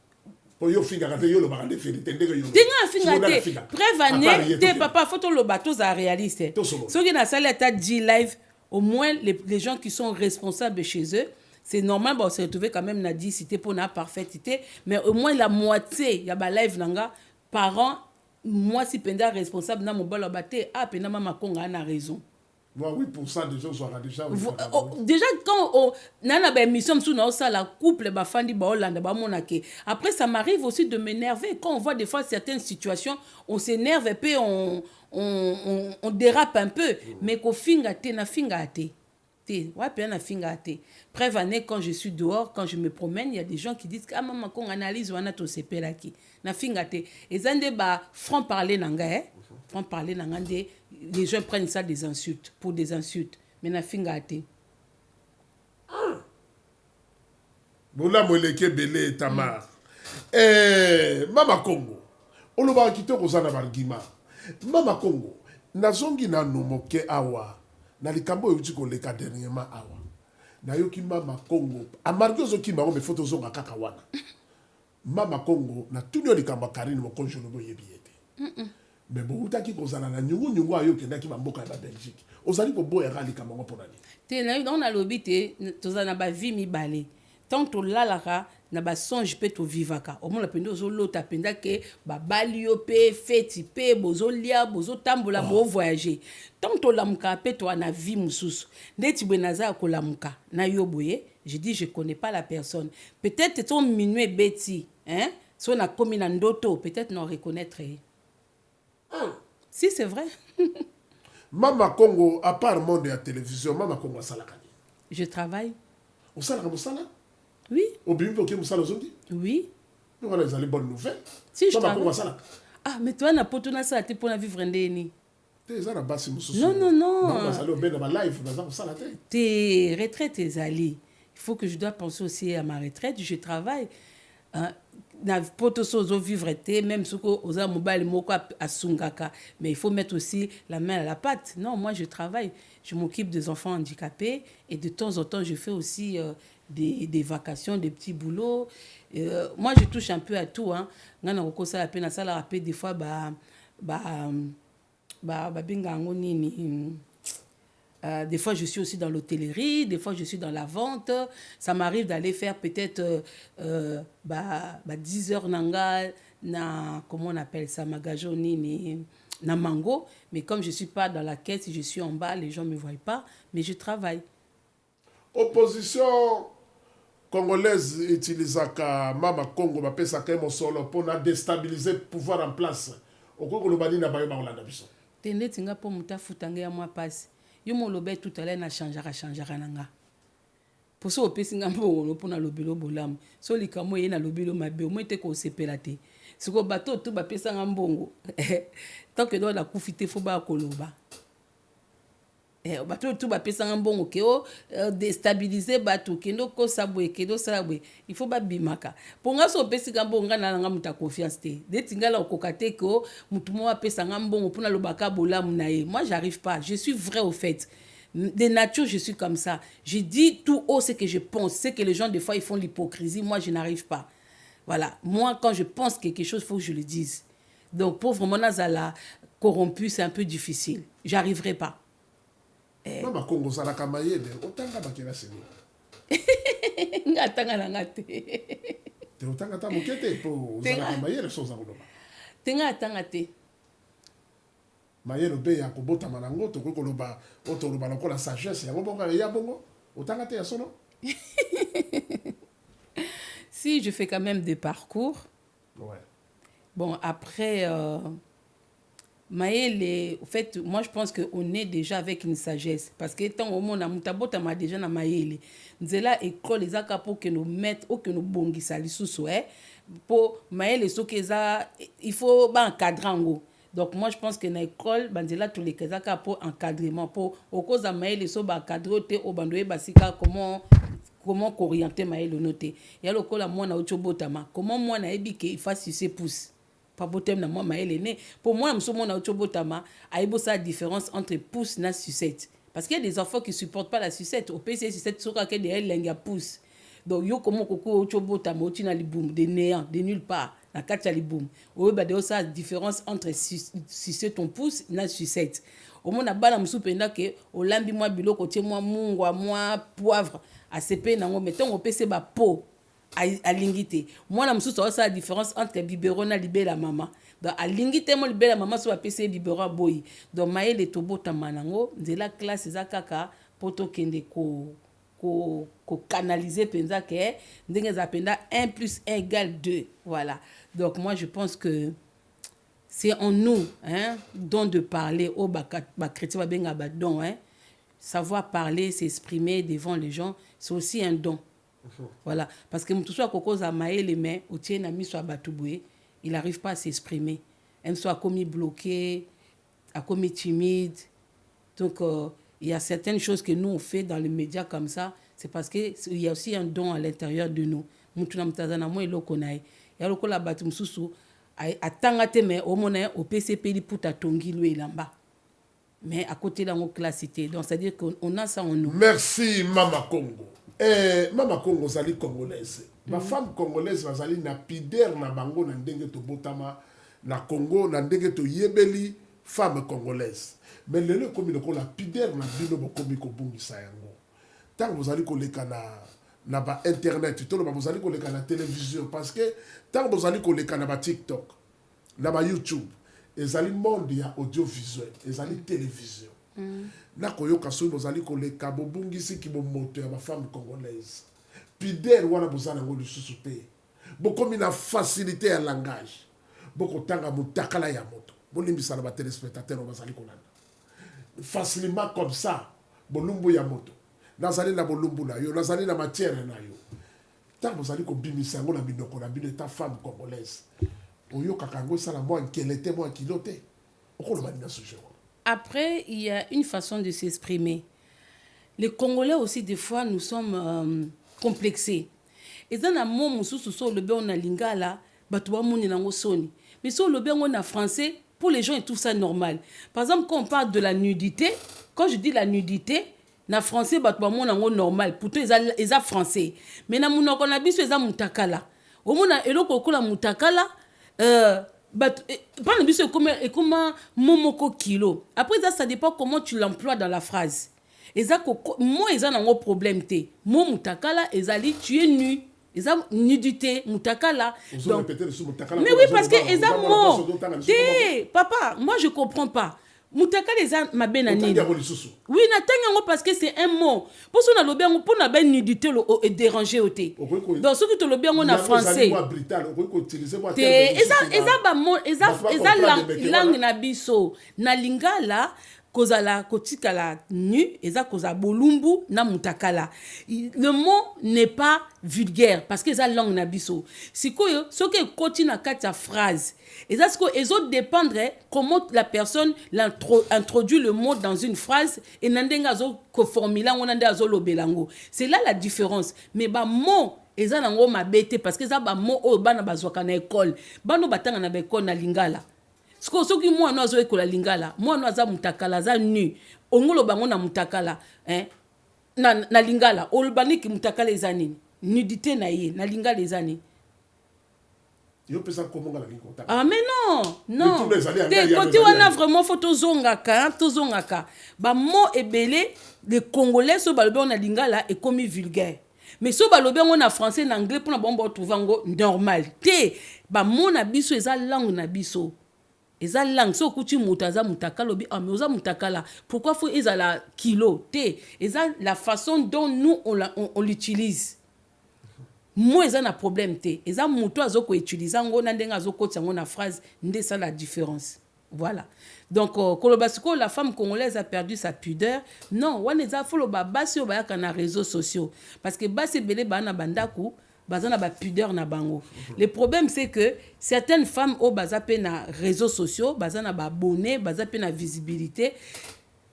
Po yo fingate yo lo ba de vérité ndenge yo. Tinga fingate. Prévané te papa photo lo bato za réaliste. Soki na salle ta dit live au moins les gens qui sont responsables chez eux. C'est normal, on se retrouver quand même, Nadi, cité pour la parfaitité, mais au moins la moitié, il y a des live, parents, moi, si Penda responsable, na mon bol abatté, ah, Penda Mama Konga a raison. Oui, pour ça, déjà, on soit déjà. Déjà, quand on a une mission sous la couple, après, ça m'arrive aussi de m'énerver. Quand on voit des fois certaines situations, on s'énerve et puis on dérape un peu. Mais qu'au fingate, na fingate. Ouais, puis na fingate. Preuve année, quand je suis dehors, quand je me promène, il y a des gens qui disent ah maman qu'on analyse on a tout ces là qui na fingate. Et ça ne ba franc parler nanga franc parler nanga les gens prennent ça des insultes pour des insultes. Mais na fingate. Bola moleke belé tamar. Mama Congo. Oloba kito kozana bargima. Mama Congo. Nazongi na nomoke awa. Na likambo yuti ko leka dernièrement awa. Na yoki mama Congo amargo zoki bango me photo zonga kaka wana mama Congo na tunyo likambo Karine mo konjono bo yebiete mais bo utaki kozala na nyungu ayoki na ki mboka ya Belgique ozali ko boya rali likambo pona ni te na on a lobité tozana ba vie mi balé tant to lalaka na ba songe pe to vivaka au moins la pendo zo lota penda ke ba balio pe feti pe bozo lia bozo tambola bo voyager tant to lamuka pe to na vie mususu ndeti benaza ko lamuka na yoboye je dis je connais pas la personne peut-être ton minuit beti hein so na komi na ndoto peut-être non reconnaître si c'est vrai. Mama Congo à part monde à télévision mama Congo salaka je travaille au salaka mo sala Oui. Au bimbo qui moussa l'ozongi. Oui. Nous on a les bonnes nouvelles. Si je travaille. Ah, mais toi, na poto na ça, tu pour la vivre ndeni. Non, non, non. Tes retraites, tes alliés. Il faut que je dois penser aussi à ma retraite. Je travaille. Na poto sozo vivre té, même si aux a mobile moko à sungaka. Mais il faut mettre aussi la main à la pâte. Non, moi je travaille. Je m'occupe des enfants handicapés et de temps en temps je fais aussi des vacations, des petits boulots. Moi je touche un peu à tout. Hein. Des fois, des fois, je suis aussi dans l'hôtellerie, des fois, je suis dans la vente. Ça m'arrive d'aller faire peut-être 10 heures nanga, comment on appelle ça, magajoni, na mango. Mais comme je ne suis pas dans la caisse, je suis en bas, les gens ne me voient pas, mais je travaille. Opposition congolaise utilisaka Mama Congo, ma pesa kemo solo pour déstabiliser le pouvoir en place. Au Congo, le bani na bayo ba olanda biso. Tende tinga po muta futanga ya mwa passe. Yo mo lobe tout à l'heure na changera nanga. Pour ça opesi nga mbongo po na lobelo bolamu. So likamo ye na lobelo mabe o mwete ko sepela te. Siko bato tout ba pesa nga mbongo. Tant que do la kufite fo ba koloba. Bato tout ba pesa nga mbongo ke o déstabiliser bato kendo ko sabwe kendo sabwe. Il faut ba bimaka. Pour nga so opesi nga mbongo na nga muta confiance te. De tingala okokate ko mutu mo apesa nga mbongo po na lobaka bolamu na ye. Moi j'arrive pas. Je suis vrai au fait. De nature, je suis comme ça. Je dis tout haut ce que je pense. C'est que les gens, des fois, ils font l'hypocrisie. Moi, je n'arrive pas. Voilà. Moi, quand je pense quelque chose, il faut que je le dise. Donc, pour vraiment Nazala corrompu, c'est un peu difficile. J'arriverai pas. Mama Congo, ça la kamaye de. Otanga bakela seni. Ngatanga na ngate. Te otanga ta mokete po za la kamaye le soza ngoloba. Tenga atanga te. Mayelo be ya kobota manango to ko loba otoloba lokola sagesse ya bongo ya bongo otanga te ya solo. Si je fais quand même des parcours. Ouais. Bon après Maëlle, en fait, moi je pense qu'on est déjà avec une sagesse. Parce que tant au monde, mutabota ma déjà na Maëlle. Nzela école les aka pour que nous mettent ou que nous bongi sali sous pour Maëlle so keza il faut ba encadrer en gros. Donc moi je pense que dans l'école banzela tous les kezaka pour encadrement pour au cause de Maëlle so ba cadrer te au bandoye basika comment orienter Maëlle noté. Ya lokola moi na ochobotama comment moi na ebike il fasse ses pouces. Pas botem na moi Maëlle né pour moi je suis na ochobotama aibo sa différence entre pouce na sucette parce qu'il y a des enfants qui supportent pas la sucette au PC sucette soka que des lenga pouce donc yo comment koko ochobotama otina liboum de néant de nulle part na katia liboum o ba de sa différence entre sucette ton pouce na sucette au monde na bana musu penda que o lambi moi biloko tie moi mungwa moi poivre a CP nango mettons au PC ba peau à l'ingité. Moi, je sais la différence entre biberon et libé la maman. Donc, à l'ingité, moi, libé la maman, soit PC biberon boy. Donc, Maëlle est au beau tamanango. De la classe, c'est kaka pour kende ko canaliser penza que ndenge zapenda 1 + 1 = 2. Voilà. Donc, moi, je pense que c'est en nous, hein, don de parler au chrétien benga don, hein. Savoir parler, s'exprimer devant les gens, c'est aussi un don. Voilà, parce que tout soit cause à Maëlle les mains, au tien ami soit batuboué, il n'arrive pas à s'exprimer. Elle soit commis bloqué, a commis timide. Donc il y a certaines choses que nous on fait dans les médias comme ça, c'est parce que il y a aussi un don à l'intérieur de nous. Mutuna mtazana mo ilo konae. Ya lokola batu msusu atangate mais au mona au PCP li puta tongi lui lamba. Mais à côté de la classité. Donc c'est-à-dire qu'on a ça en nous. Merci Mama Congo. Mama Congo zali congolaise. Ma femme congolaise bazali na pider na bango na ndenge to botama na Congo na ndenge to yebeli femme congolaise. Mais lelo komi loko la pider na bino bokomi ko bungisa yango. Tant vous allez koleka na ba internet, to vous allez koleka na télévision parce que tant vous allez koleka na ba TikTok, na ba YouTube, ezali monde ya audiovisuel, ezali télévision. Na koyoka so bozali koleka bobungisi ki bomoto ya ba femme congolaise. Pider wana bozana ngo lisusu te. Bokomi na facilité ya langage. Boko tanga mutakala ya moto. Bolimbisa na ba téléspectateurs bazali kolanda. Facilement comme ça, bolumbu ya moto. Nazali na bolumbu na yo, nazali na matière na yo. tant vous allez kobimisa ngo na binoko na bino ta femme congolaise oyo kakango sala moi qu'elle était moi qui lotait okolo bana ce jour. Après, il y a une façon de s'exprimer. Les Congolais aussi, des fois, nous sommes complexés. Et dans un moment où le on a lingala, batuwa moni nango soni. Mais sur le on a français, pour les gens, et tout ça normal. Par exemple, quand on parle de la nudité, quand je dis la nudité, na français, batuwa moni nango normal. Pourtant, ils ont français. Mais na mona qu'on a biso, ils ont mutakala. Au mona eloko kola mutakala, pas biso comme momoko kilo. Après ça dépend comment tu l'emploies dans la phrase. Moi, ils ont un problème. Moi, mutakala, tu es nu. Ils ont nudité, mutakala. Donc, mais oui, parce que ils ont mort. Papa, moi, je ne comprends pas. Mutakala, ils ont ma benanine. Oui, parce que c'est un mot. Pour ça, on a le pour la nudité et déranger au thé. Donc, ce que tu le bien, on a français. Ils ont langue nabiso. Na lingala. Kozala kotikala nu eza koza bolumbu na mutakala. Le mot n'est pas vulgaire parce que eza langue na biso. Sikoyo soki continue na kati ya phrase. Eza siko ezo dépendre comment la personne introduit le mot dans une phrase et nandenga zo ko formula ngona nde azo lobelango. C'est là la différence. Mais ba mot eza nango mabete parce que eza ba mot o bana bazwaka na école. Bano batanga na école na lingala. Ce que moi nous avons école lingala, moi nous avons mutakala za nu, ongolo bango na mutakala, na lingala, olbani ki mutakala ezani, nudité na ye, na lingala ezani. Yo pesa komonga la lingota. Ah mais non. Côté wana vraiment photo zongaka, to zongaka. Ba mo ebele les Congolais so balobe na lingala est comme vulgaire. Mais so balobe on a français na anglais pour na bombo trouver ngo normal. Te ba mo na biso eza langue na biso. Eza langue so kuti mutaza mutakala obi mais oza mutakala pourquoi faut ezala kilo te eza la façon dont nous on l'utilise. Moi eza na problème te eza muto azoko utiliser ngo na ndenga azoko tiango na phrase nde ça la différence. Voilà. Donc kolobasiko la femme congolaise a perdu sa pudeur. Non, wana eza foloba basi obayaka na réseaux sociaux parce que basi belé bana bandaku bazana ba pudeur na bango. Le problème c'est que certaines femmes au bazape na réseaux sociaux, bazana ba abonnés, bazape na visibilité.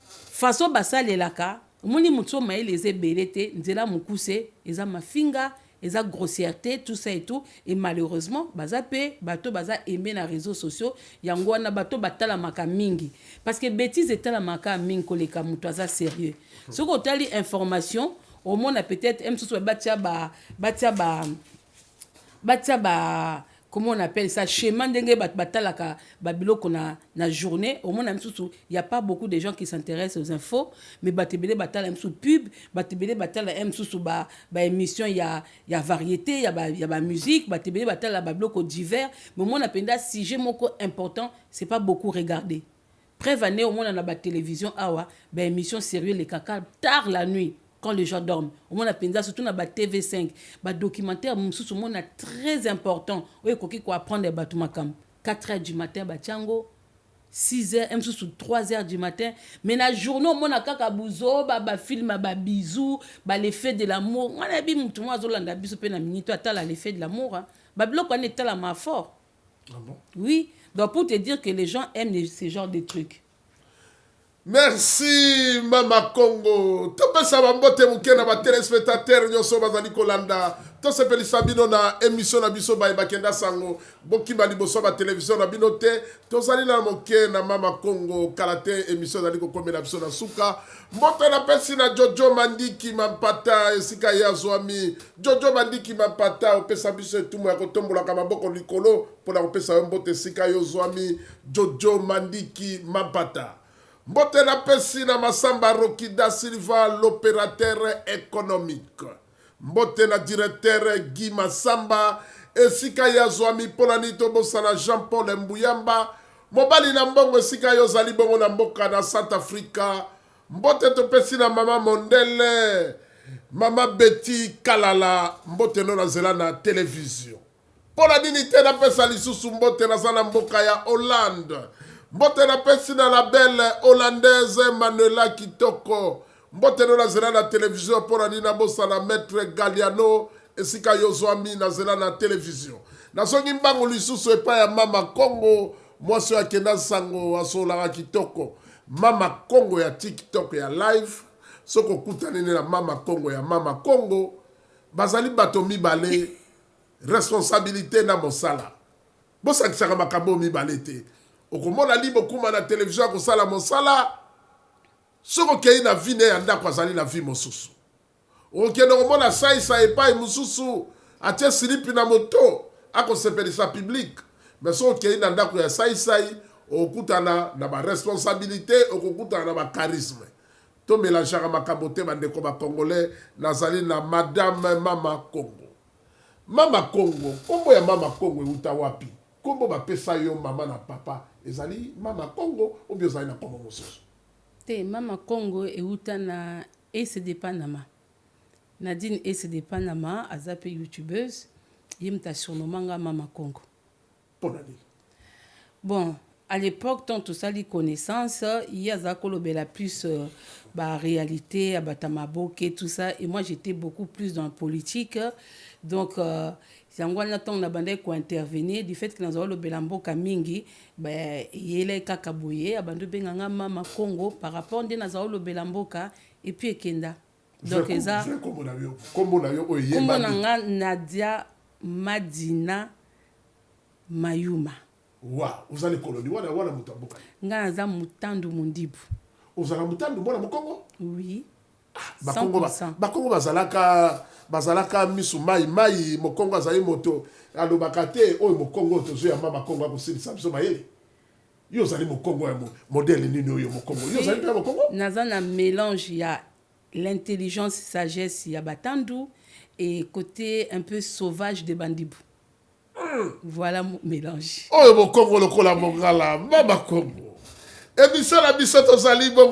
Façon basalelaka, moni mutso maïleze belete, nzela mukuse, eza mafinga, eza grossièreté, tout ça et tout et malheureusement bazape bato baza aimé na réseaux sociaux, yango wana bato batala maka mingi parce que bêtise etala maka mingi koleka muto aza sérieux. Ce qu'on tali information au moins peut-être comment on appelle ça schéma ndenge batalaka babiloko na journée au moins il y a pas beaucoup de gens qui s'intéressent aux infos mais batebele batala msu pub batebele batala msu ba émission il y a variété il y a musique batebele batala babiloko divers mais moi on appelle sujet moko important c'est pas beaucoup regardé. Prévenez au moins dans la télévision awa ba émission sérieux les caca tard la nuit. Quand les gens dorment, au moins la surtout dans la TV5, le documentaire sous monde très important. Oui, qu'on apprendre des bâtiments comme 4h du matin, batiango, 6h, sous 3h du matin. Mais la journée, on a kaka bouzo, film, bisous, l'effet de l'amour. On a vu tout le monde zolanda bisou pe na minute attends l'effet de l'amour. Bloc on est tellement fort. Ah bon? Oui, donc pour te dire que les gens aiment ce genre de trucs. Merci Mama Congo. Topesa bambote muke na ba téléspectateurs nyoso bazali kolanda. To sepelisa bino na émission na biso ba bakenda sango. Boki bali boso ba télévision na bino te. To zali na moke na Mama Congo karaté émission zali ko komela biso na suka. Mbote na pesi na Jojo Mandiki Mampata esika ya Zwami. Jojo Mandiki Mampata opesa biso tumu ya kotombola kama boko likolo pona opesa mbote esika yo Zwami Jojo Mandiki Mampata. Mbote na pesi na Masamba Rokida Silva, l'opérateur économique. Mbote na directeur Guy Masamba, esika ya Zwami Polanito Bosana Jean-Paul Mbuyamba, mobali na mbongo esika yo zali bongo na mboka na South Africa. Mbote to pesi na Mama Mondele, Mama Betty Kalala, mbote no na zela na télévision. Pola dinite na pesa lisusu mbote na zana mboka ya Hollande. Mbote na pesi na la belle hollandaise Manuela Kitoko. Mbote na zela na télévision pour la nina bosa na maître Galliano esika yozwami nazela na télévision nazongi mbango lisusu epai ya mama Congo mwasi akenda sango asolaka kitoko mama Congo ya TikTok ya live soko kutani na mama Congo ya mama Congo bazali bato mibale responsabilité na mosala bosakisaka makambo mibale te okomona libokuma na télévision akosala mosala soko kei na vie ne ya ndako azali na vie mosusu okende komona saisa epai mosusu atie silipi na moto akosepelisa public mais soko kei na ndako ya saisai okutana na baresponsabilité okokutana na bacharisme to mélangeaka makambo te bandeko bacongolais nazali na madame mama Congo mama Congo kombo ya mama Congo euta wapi kombo bapesa yo mama na papa ezali mama Congo ou bien ezali na kombo mosusu te mama Congo euta na ECD Panama Nadine ECD Panama azape youtubeuse yemta surnomanga mama Congo bon à l'époque, tant tout ça, les connaissances, il y a ça la plus réalité, Batamaboke, tout ça. Et moi, j'étais beaucoup plus dans la politique. Donc, on a bandé quoi intervenir du fait que nous avons le Belambo Kamingi, il y a Kakaboye, abandonné Benganga Mama Congo par rapport à le Belamboka et puis Kenda. Donc, ça. Comment Nadia Madina Mayuma. Wa, uzali koloni wana mutamboka. Nga za mutandu mundibu. Uzala mutandu mwana mukongo? Oui. Bakongo bazalaka misu mai mokongo azali moto alobaka te oyo mokongo tozo ya mama Kongo akosilisa biso mayele. Yo zali mokongo ya modèle nini oyo mokongo. Yo zali pe mokongo? Naza na mélange ya l'intelligence sagesse ya batandu et côté un peu sauvage de bandibu. Voilà mon mélange. Oh, mon Congo, le Kola Mongala, Mama Congo. Et puis ça, la bisette aux ali, bon,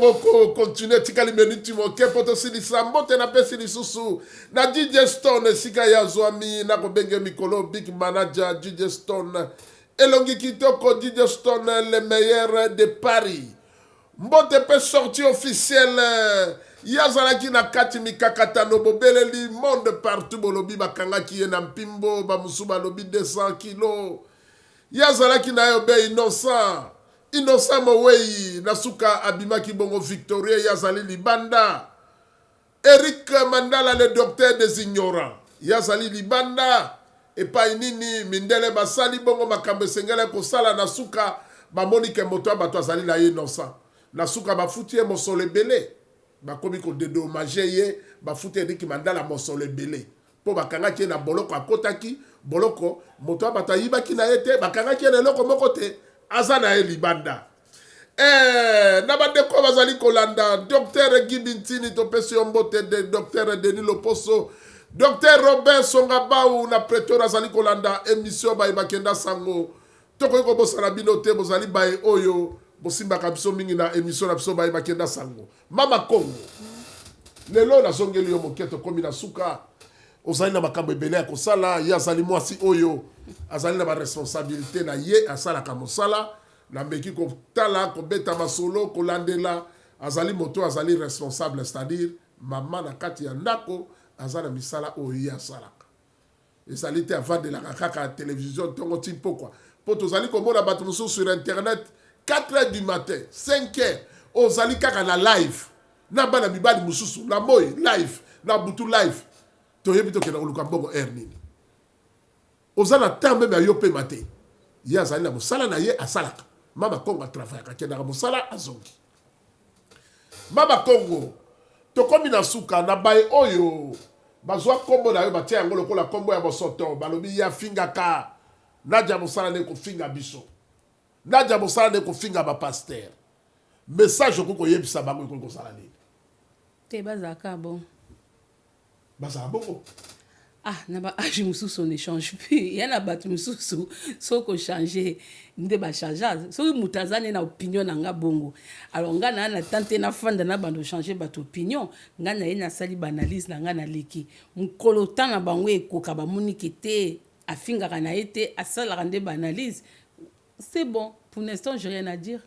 continue, tikali menuti, mon kepo, to sili sambote, na pesi li susu. Na DJ Stone, sika ya zoami, na kobenge mikolo, big manager, DJ Stone. Elongi kitoko, DJ Stone, le meilleur de Paris. Mbote pe sortie officielle. Yazalaki na kati mikakatano bobeleli monde partout bolobi bakangaki ye na mpimbo bamusu balobi 200 kilo yazalaki na yo be innocent mowei nasuka abimaki bongo Victoria yazali libanda Eric Mandala le docteur des ignorants yazali libanda epai nini mindele basali bongo makambo esengele kosala nasuka bamonike moto bato azali na ye innocent nasuka bafuti ye mosolo ebele bakomi ko dédommager ye bafuti Eric Mandala mosolo ebele po bakangaki na boloko akotaki boloko moto abata yibaki na ete bakangaki na eloko moko te aza na ye libanda na bandeko bazali kolanda docteur Gibintini topesi yo mbote de docteur Denis Loposo docteur Robert Songabau na Pretoria azali kolanda émission bayebakenda sango tokoki kobosana bino te bozali baye oyo bosimbaka biso mingi na émission na biso bayebakenda sango mama Congo lelo nazongeli yo moketo komi na suka ozali na makambo ebele ya kosala ye azali mwasi oyo azali na baresponsabilité na ye asalaka mosala na meki kotala kobeta masolo kolandela azali moto azali responsable c'est-à-dire mama na kati ya ndako azali na misala oyo ye asalaka ezali te avandelaka kaka ya télévision ntongo ti mpokwa po tozali komona bato mosusu sur internet 4h du matin 5h ozali kaka na live na bana mibali mosusu na moi live na butu live toyebi tokenda koluka mbongo air nini oza na temps meme ya yo mpe mate ye azali na mosala na ye asalaka mama Congo atravaillaka akendaka mosala azongi mama Congo tokomi na suka na baye oyo bazwa kombo na yo batia yango lokola kombo ya bosoto balobi ye afingaka nadia mosala nde kofinga biso nadia mosala nde kofinga bapaster message okoki koyebisa bango ekoki kosala nini te bazalaka bon bazala bongo ah na ba âge mususu on ne change plus ya na bato mususu soko changer nde ba changer so mutazane na opinion na nga bongo alors nga na tante na fanda na bando changer bato opinion nga na ina sali ba analyse na nga na leki mukolo tana bango ekoka ba monike te afinga kana ete asala rende ba analyse c'est bon pour l'instant j'ai rien à dire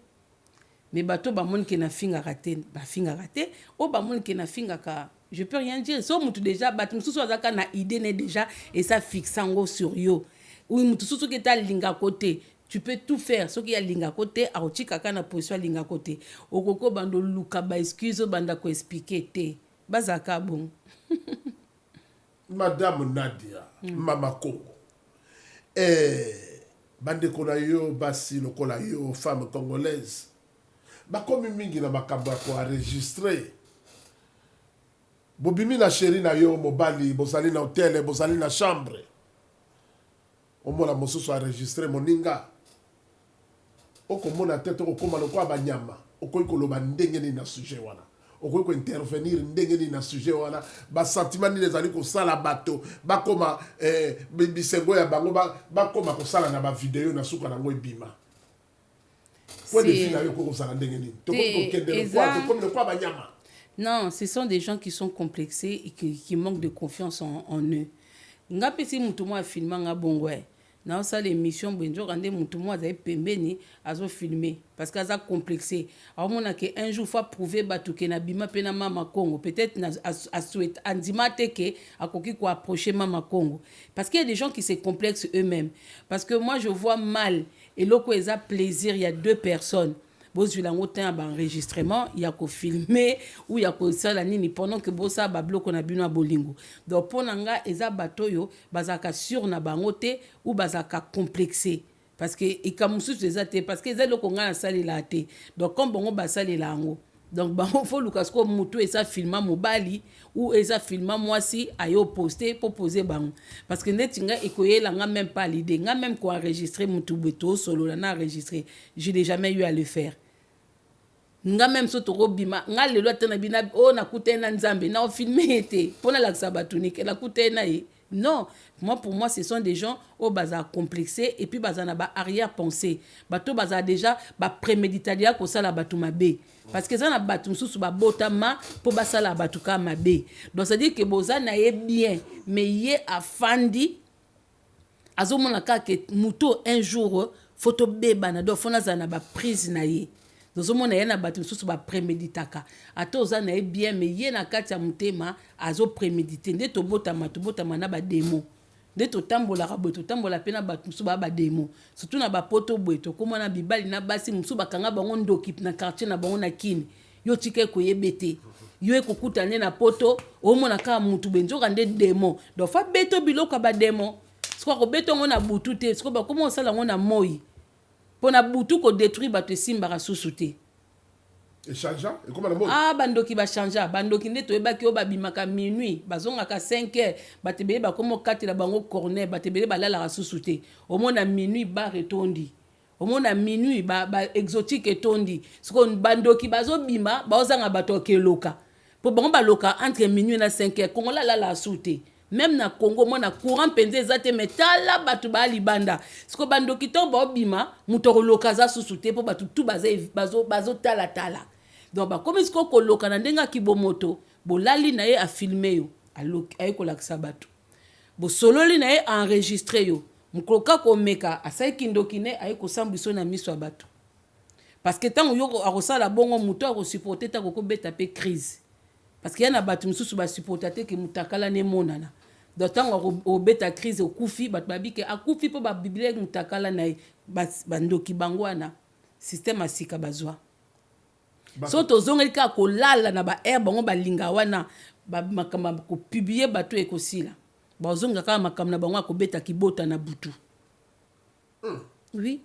mais bato ba monike na finga raté ba finga raté o ba monike na finga ka je peux rien dire. So mutu déjà batu mususu azaka na idée ne déjà et ça fixango sur yo. Oui mutu susu ki ta linga côté. Tu peux tout faire. Ce qui a linga côté, a aussi kaka na position linga côté. Okoko bando luka ba excuse banda ko expliquer te. Bazaka bon. Madame Nadia, Mama Congo. Bande kona yo basi lokola yo femme congolaise. Bakomi mingi na makambo ko enregistrer. Bobimi na chéri na yo mobali, bozali na hôtel, bozali na chambre. Omona mosusu enregistrer moninga. Okomona tete okoma lokwa banyama. Okoyi koloba ndenge ni na sujet wana. Okoyi ko intervenir ndenge ni na sujet wana. Ba sentiment ni les ali ko sala bato. Ba koma bisengo ya bango ba koma ko sala na ba video na suka na ngoi bima. Non, ce sont des gens qui sont complexés et qui manquent de confiance en eux. Ngapesi mutumo a filmé nga bongwe. Dans ça l'émission benjo rande mutumo a pembeni azo filmer parce qu'aza complexé. Alors mon a que un jour faut prouver batu ke na bima pena mama Congo. Peut-être na a souhaite andima teke a koki ko approcher mama Congo. Parce qu'il y a des gens qui se complexent eux-mêmes. Parce que moi je vois mal et loko eza plaisir, il y a deux personnes. Bon, je l'ai enregistrement, il y a qu'au filmer ou il y a qu'au ça la nini pendant que bossa bablo qu'on a bu na bolingo. Donc pour nanga eza bato yo bazaka sur na bangote ou bazaka complexé parce que et comme sous ezate parce que eza loko nga na sali la te. Donc comme bongo basali la ngo. Donc bango faut lukasko mutu eza filma mobali ou eza filma mwasi ayo poster pour poser bango parce que netinga ekoyela nga même pas l'idée nga même ko enregistrer mutu beto solo na enregistrer. Je n'ai jamais eu à le faire. Nga même so toko bima nga lelo atana bina o na kutena nzambe na filmer été pona la sabatunique la kutena non moi pour moi ce sont des gens au bazar complexé et puis bazana ba arrière pensée bato bazar déjà ba préméditalia ko sala batu mabe parce que ça na batu mususu ba botama po basala batu ka mabe donc ça dit que bozana est bien mais yé afandi azomona ka ke muto un jour photo beba na do fona zana ba prise na ye. Dans mon na batu susu ba préméditaka ata oza na bien mais ye na kati ya mutema azo préméditer nde to botama na ba démon nde to tambola ka boto tambola pena batu susu ba démon surtout na ba poto boto koma na bibali na basi musu bakanga bango ndoki na quartier na bango na kini yo tike ko yebete yo ekokutane na poto omona ka mutu benjoka nde démon do fa beto biloko ba démon siko ko beto ngona butu te siko ba komo sala ngona moi pour na butu ko détruire ba te simbara susute et changeant et comment la mode bandoki ba changer bandoki nde to ebaki o babimaka minuit bazonga ka 5h batebele ba komo katela bango corner batebele balala susute au mona minuit ba retondi au mona minuit ba exotique etondi siko bandoki bazobima bazanga bato keloka pour bango baloka entre minuit na 5h kongola la sute. Même na Congo mona courant penze ezate metala batu ba libanda siko bandoki to ba bima mutoro lokaza susute po batu tout bazo tala donc ba comme siko ko loka na ndenga kibomoto bolali na ye a filmer yo ay ko lakisa batu bo sololi na ye enregistrer yo mukoloka ko meka asai kindoki ne ay ko sambiso na miso ya batu parce que tant yo akosala bongo muto ko supporter ta ko beta pe crise parce qu'il y a batu mususu ba supporter ke mutakala ne monana d'autant au beta crise au kufi bat babi ke akufi po ba biblia mutakala na bandoki bangwana système asika bazwa so to zongelika ko lala na ba air bango balinga wana ba makamba ko publier batu ekosila ba zonga ka makamba na bango ko beta kibota na butu. Oui.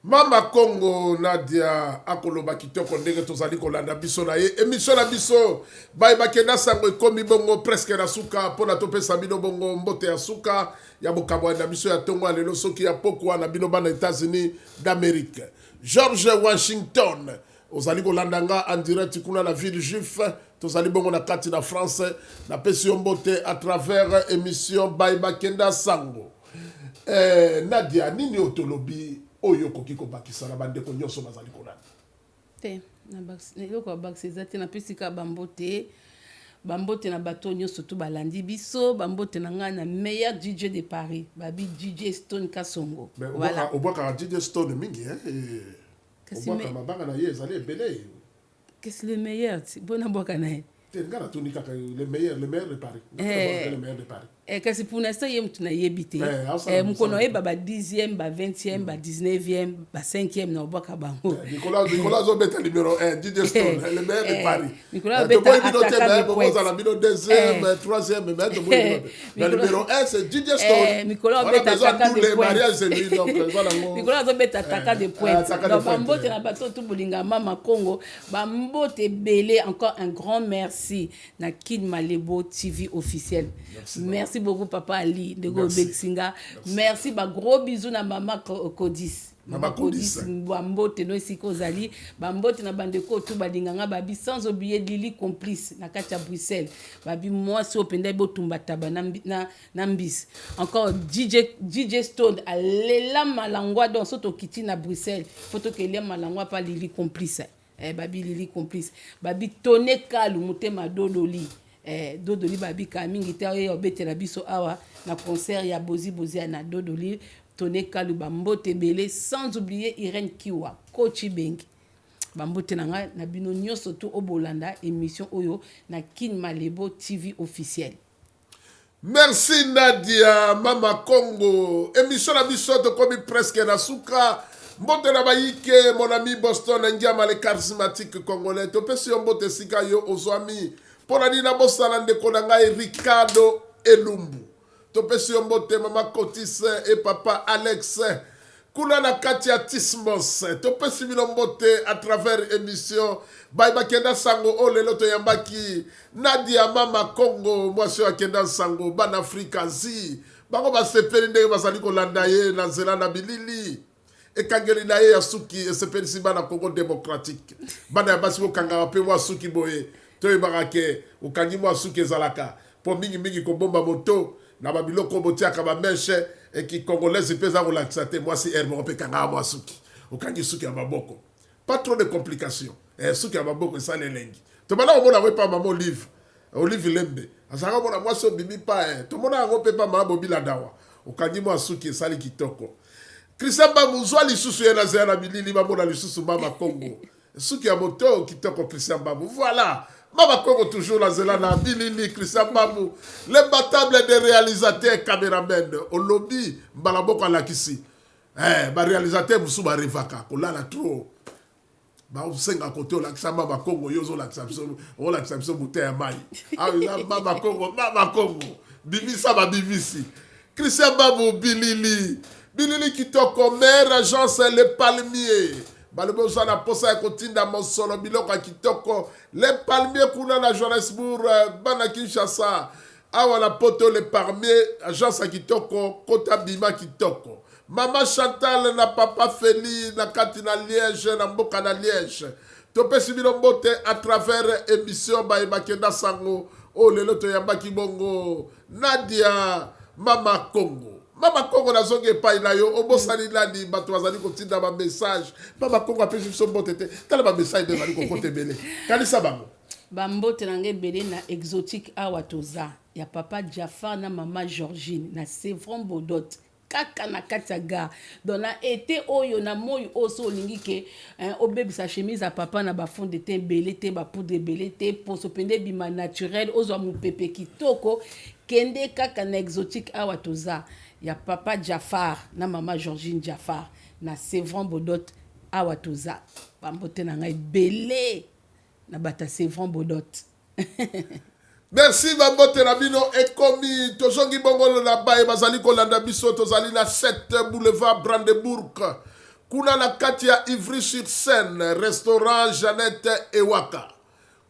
Mama Congo Nadia akoloba kitoko ndenge tozali kolanda biso na ye émission na biso bayeba kenda sango ekomi bongo presque na suka pona topesa bino bongo mbote ya suka ya bokabwa na biso ya tongo lelo soki ya pokwa na bino bana États-Unis d'Amérique. George Washington ozali kolanda nga en direct kuna na ville juif tozali bongo na kati na France na pesi mbote à travers émission bayeba kenda sango. Nadia nini otolobi oyo koki ko bakisa na bande ko nyoso bazali kolanda te na bax eloko bax ezati na pesika bambote na bato nyoso to balandi biso bambote na nga na meilleur DJ de Paris babi DJ Stone Kasongo voilà obwaka DJ Stone mingi obwaka mabanga na ye ezali ebele qu'est-ce le meilleur bona boka na ye les meilleurs de Paris. Les meilleurs de Paris. Kasi pour l'instant yem tuna yebite mukono e baba 10e ba 20e ba 19e ba 5e na obaka bango Nicolas Zobeta numéro 1 DJ Stone le meilleur de Paris Nicolas Zobeta attaquant de pointe la bino deuxième troisième mais numéro 1 c'est DJ Stone Nicolas Zobeta attaquant de pointe mariage c'est lui donc voilà Nicolas Zobeta attaquant de pointe donc bambote na bato tout bolinga mama Congo bambote belé encore un grand merci na Kin Malebo TV officiel merci beaucoup papa Ali de Gobexinga merci ba gros bisous na mama Kodis mama Kodis bambote no siko zali bambote na bandeko tout balinganga babi sans oublier Lili complice na kati ya Bruxelles babi moi so penda botumba taba na mbis encore DJ Stone alela malangwa dans soto kiti na Bruxelles photo que les malangwa pa Lili complice babi Lili complice babi Tone Kalu mutema dodoli Dodoli babi kamingi te oyo betela biso awa na concert ya Bozi na Dodoli Tone Kalu bambote belé sans oublier Irène Kiwa Kochi Bengi bambote nanga na bino nyonso to obolanda émission oyo na Kin Malebo TV officiel. Merci Nadia Mama Congo émission na biso to komi presque na suka mbote na bayike mon ami Boston Ndiama le charismatique congolais to pesi mbote sika yo ozwami pona dina bosala ndeko na ngai Ricardo Elumbu topesi mbote mama Cotis et papa Alex kuna na kati ya Tismos topesi bino mbote à travers émission Baiba Kenda Sango o lelo to yambaki Nadia Mama Congo mwasi wa Kenda Sango ban Afrika zi bango basepeli ndenge bazali kolanda ye na nzela na bilili ekangeli na ye ya suki esepeli si bana Congo démocratique bana ya basi kokanga pe mwa suki boye to barake ukangi mwa suki ezalaka po mingi kobomba moto na babiloko botiaka ba meshe et qui congolaise pesa ko laxate moi si herbe on peut kanga mwa suki ukangi suki ya maboko pas trop de complications suki ya maboko ça les lengi to bana omona we pa mama Olive Lembe asaka mona mwa so bimi pa to mona ngo pe pa mama bobila dawa ukangi mwa suki sali kitoko Christian Bamuzwa lisusu yana zana bilili bamona lisusu mama Congo suki ya moto kitoko Christian Bamu voilà Mama Congo toujours la Zelana, Bilili, Christian Bamou, l'imbattable des réalisateurs caméramen, au lobby, Mbalaboko Alakisi. Réalisateur Moussou Barivaka, on l'a trop. On sait à côté, on a Mama Congo, Yozo l'acception, on l'acception, bouteille à maille. Ah oui, Mama Congo, Bibisa, Bibisi. Christian Bamou, Bilili, qui toque comme mère, agence Les Palmiers. Balebosa na posa ya kotinda mosolo biloko kitoko les palmiers kuna na Johannesburg bana Kinshasa awa na poto les palmiers agence kitoko kota bima kitoko mama Chantal na papa Feli na kati na Liège na mboka na Liège topesi bino mbote à travers émission Baiba Kenda Sango o lelo to yambaki bongo Nadia Mama Congo Mama Congo na zonge pa ina yo obosani landi bato bazali kotinda ba message Mama Congo apesi biso mbotete tala ba message de bali ko kote bele kanisa bango bambote nange bele na exotique awatoza ya papa Jafar na mama Georgine na Sevron Bodot kaka na kataga dans la été oyo na moyo oso lingi ke obebisa chemise à papa na ba fond de teint belé te ba poudre belé te pour se pende bima naturel ozo mu pepe kitoko kende kaka na exotique awatoza ya papa Jafar na mama Georgine Jafar na Sevron Bodot awatoza bambote na ngai belé na bata Sevron Bodot. Merci Bambote Rabino ekomi tozongi bongolo na baye bazali kolanda biso tozali na 7 boulevard Brandenburg kuna na kati ya Ivry-sur-Seine restaurant Jeannette Ewaka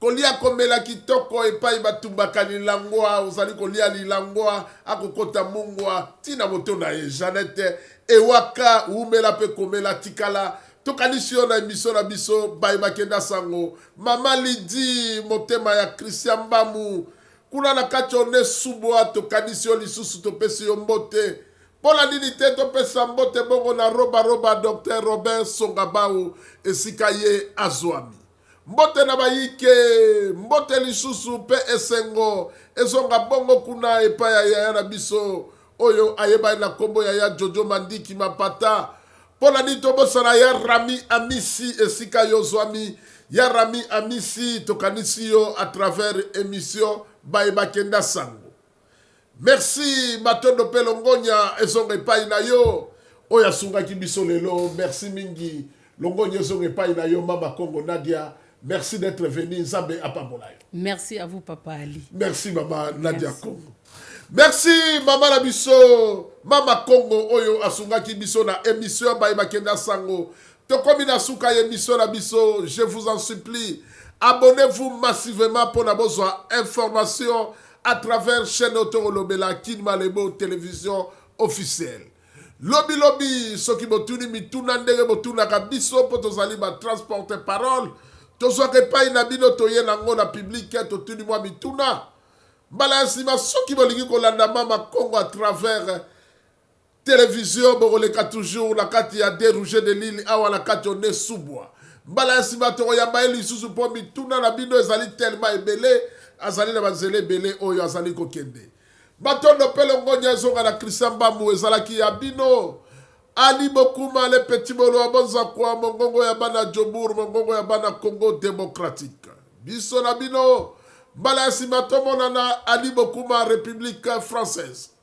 kolia komela kitoko epai batumbaka lilangwa uzali kolia lilangwa akokota mungwa tina moto na ye Jeannette Ewaka umela pe komela tikala tokanisio na émission na biso Baiba Kenda Sango mama Lidi motema ya Christian Bamu kuna na kati one subwa tokanisio lisusu topesi yo mbote pola nini te topesa mbote bongo na roba Dr Robert Songabau esika ye azwami mbote na bayike mbote lisusu pe esengo ezonga bongo kuna epa ya na biso oyo ayeba na kombo ya Jojo Mandiki Mapata Pola ni tobosana ya Rami Amisi esika yozwami ya Rami Amisi tokanisi yo à travers émission Bayeba Kenda Sango. Merci Matondo Pelongonya ezonga epai na yo oya sungaki biso lelo. Merci mingi Longonya ezonga epai na yo Mama Congo Nadia. Merci d'être venu Nzambe apambola yo. Merci à vous Papa Ali. Merci Mama Nadia Congo. Merci Mama la biso Mama Congo oyo asungaki biso na émission Bayeba Kenda Sango. Tokomi na suka émission na biso, je vous en supplie, abonnez-vous massivement pour la besoin information à travers chaîne Otoro Lobela Kinma Lebo télévision officielle. Lobi lobi soki botuni mituna ndenge botuna kabiso po tozali ba transporter parole. Tozoke pa ina bino toye nango na public totuni mwa mituna. Bala sima soki bolingi kolanda Mama Congo à travers télévision boroleka toujours la kati ya dérouger de l'île awa la kati on est sous-bois. Mbala sima toro ya maeli susu po mituna na bino ezali tellement ebele azali na bazele ebele oyo azali kokende. Batondo pelongonya ezonga na Christian Bambu ezalaki ya bino. Ali Bokuma le petit bolo abonza kwa mongongo ya bana Jobour mongongo ya bana Congo démocratique. Biso na bino mbala sima tomona na Ali Bokuma République française.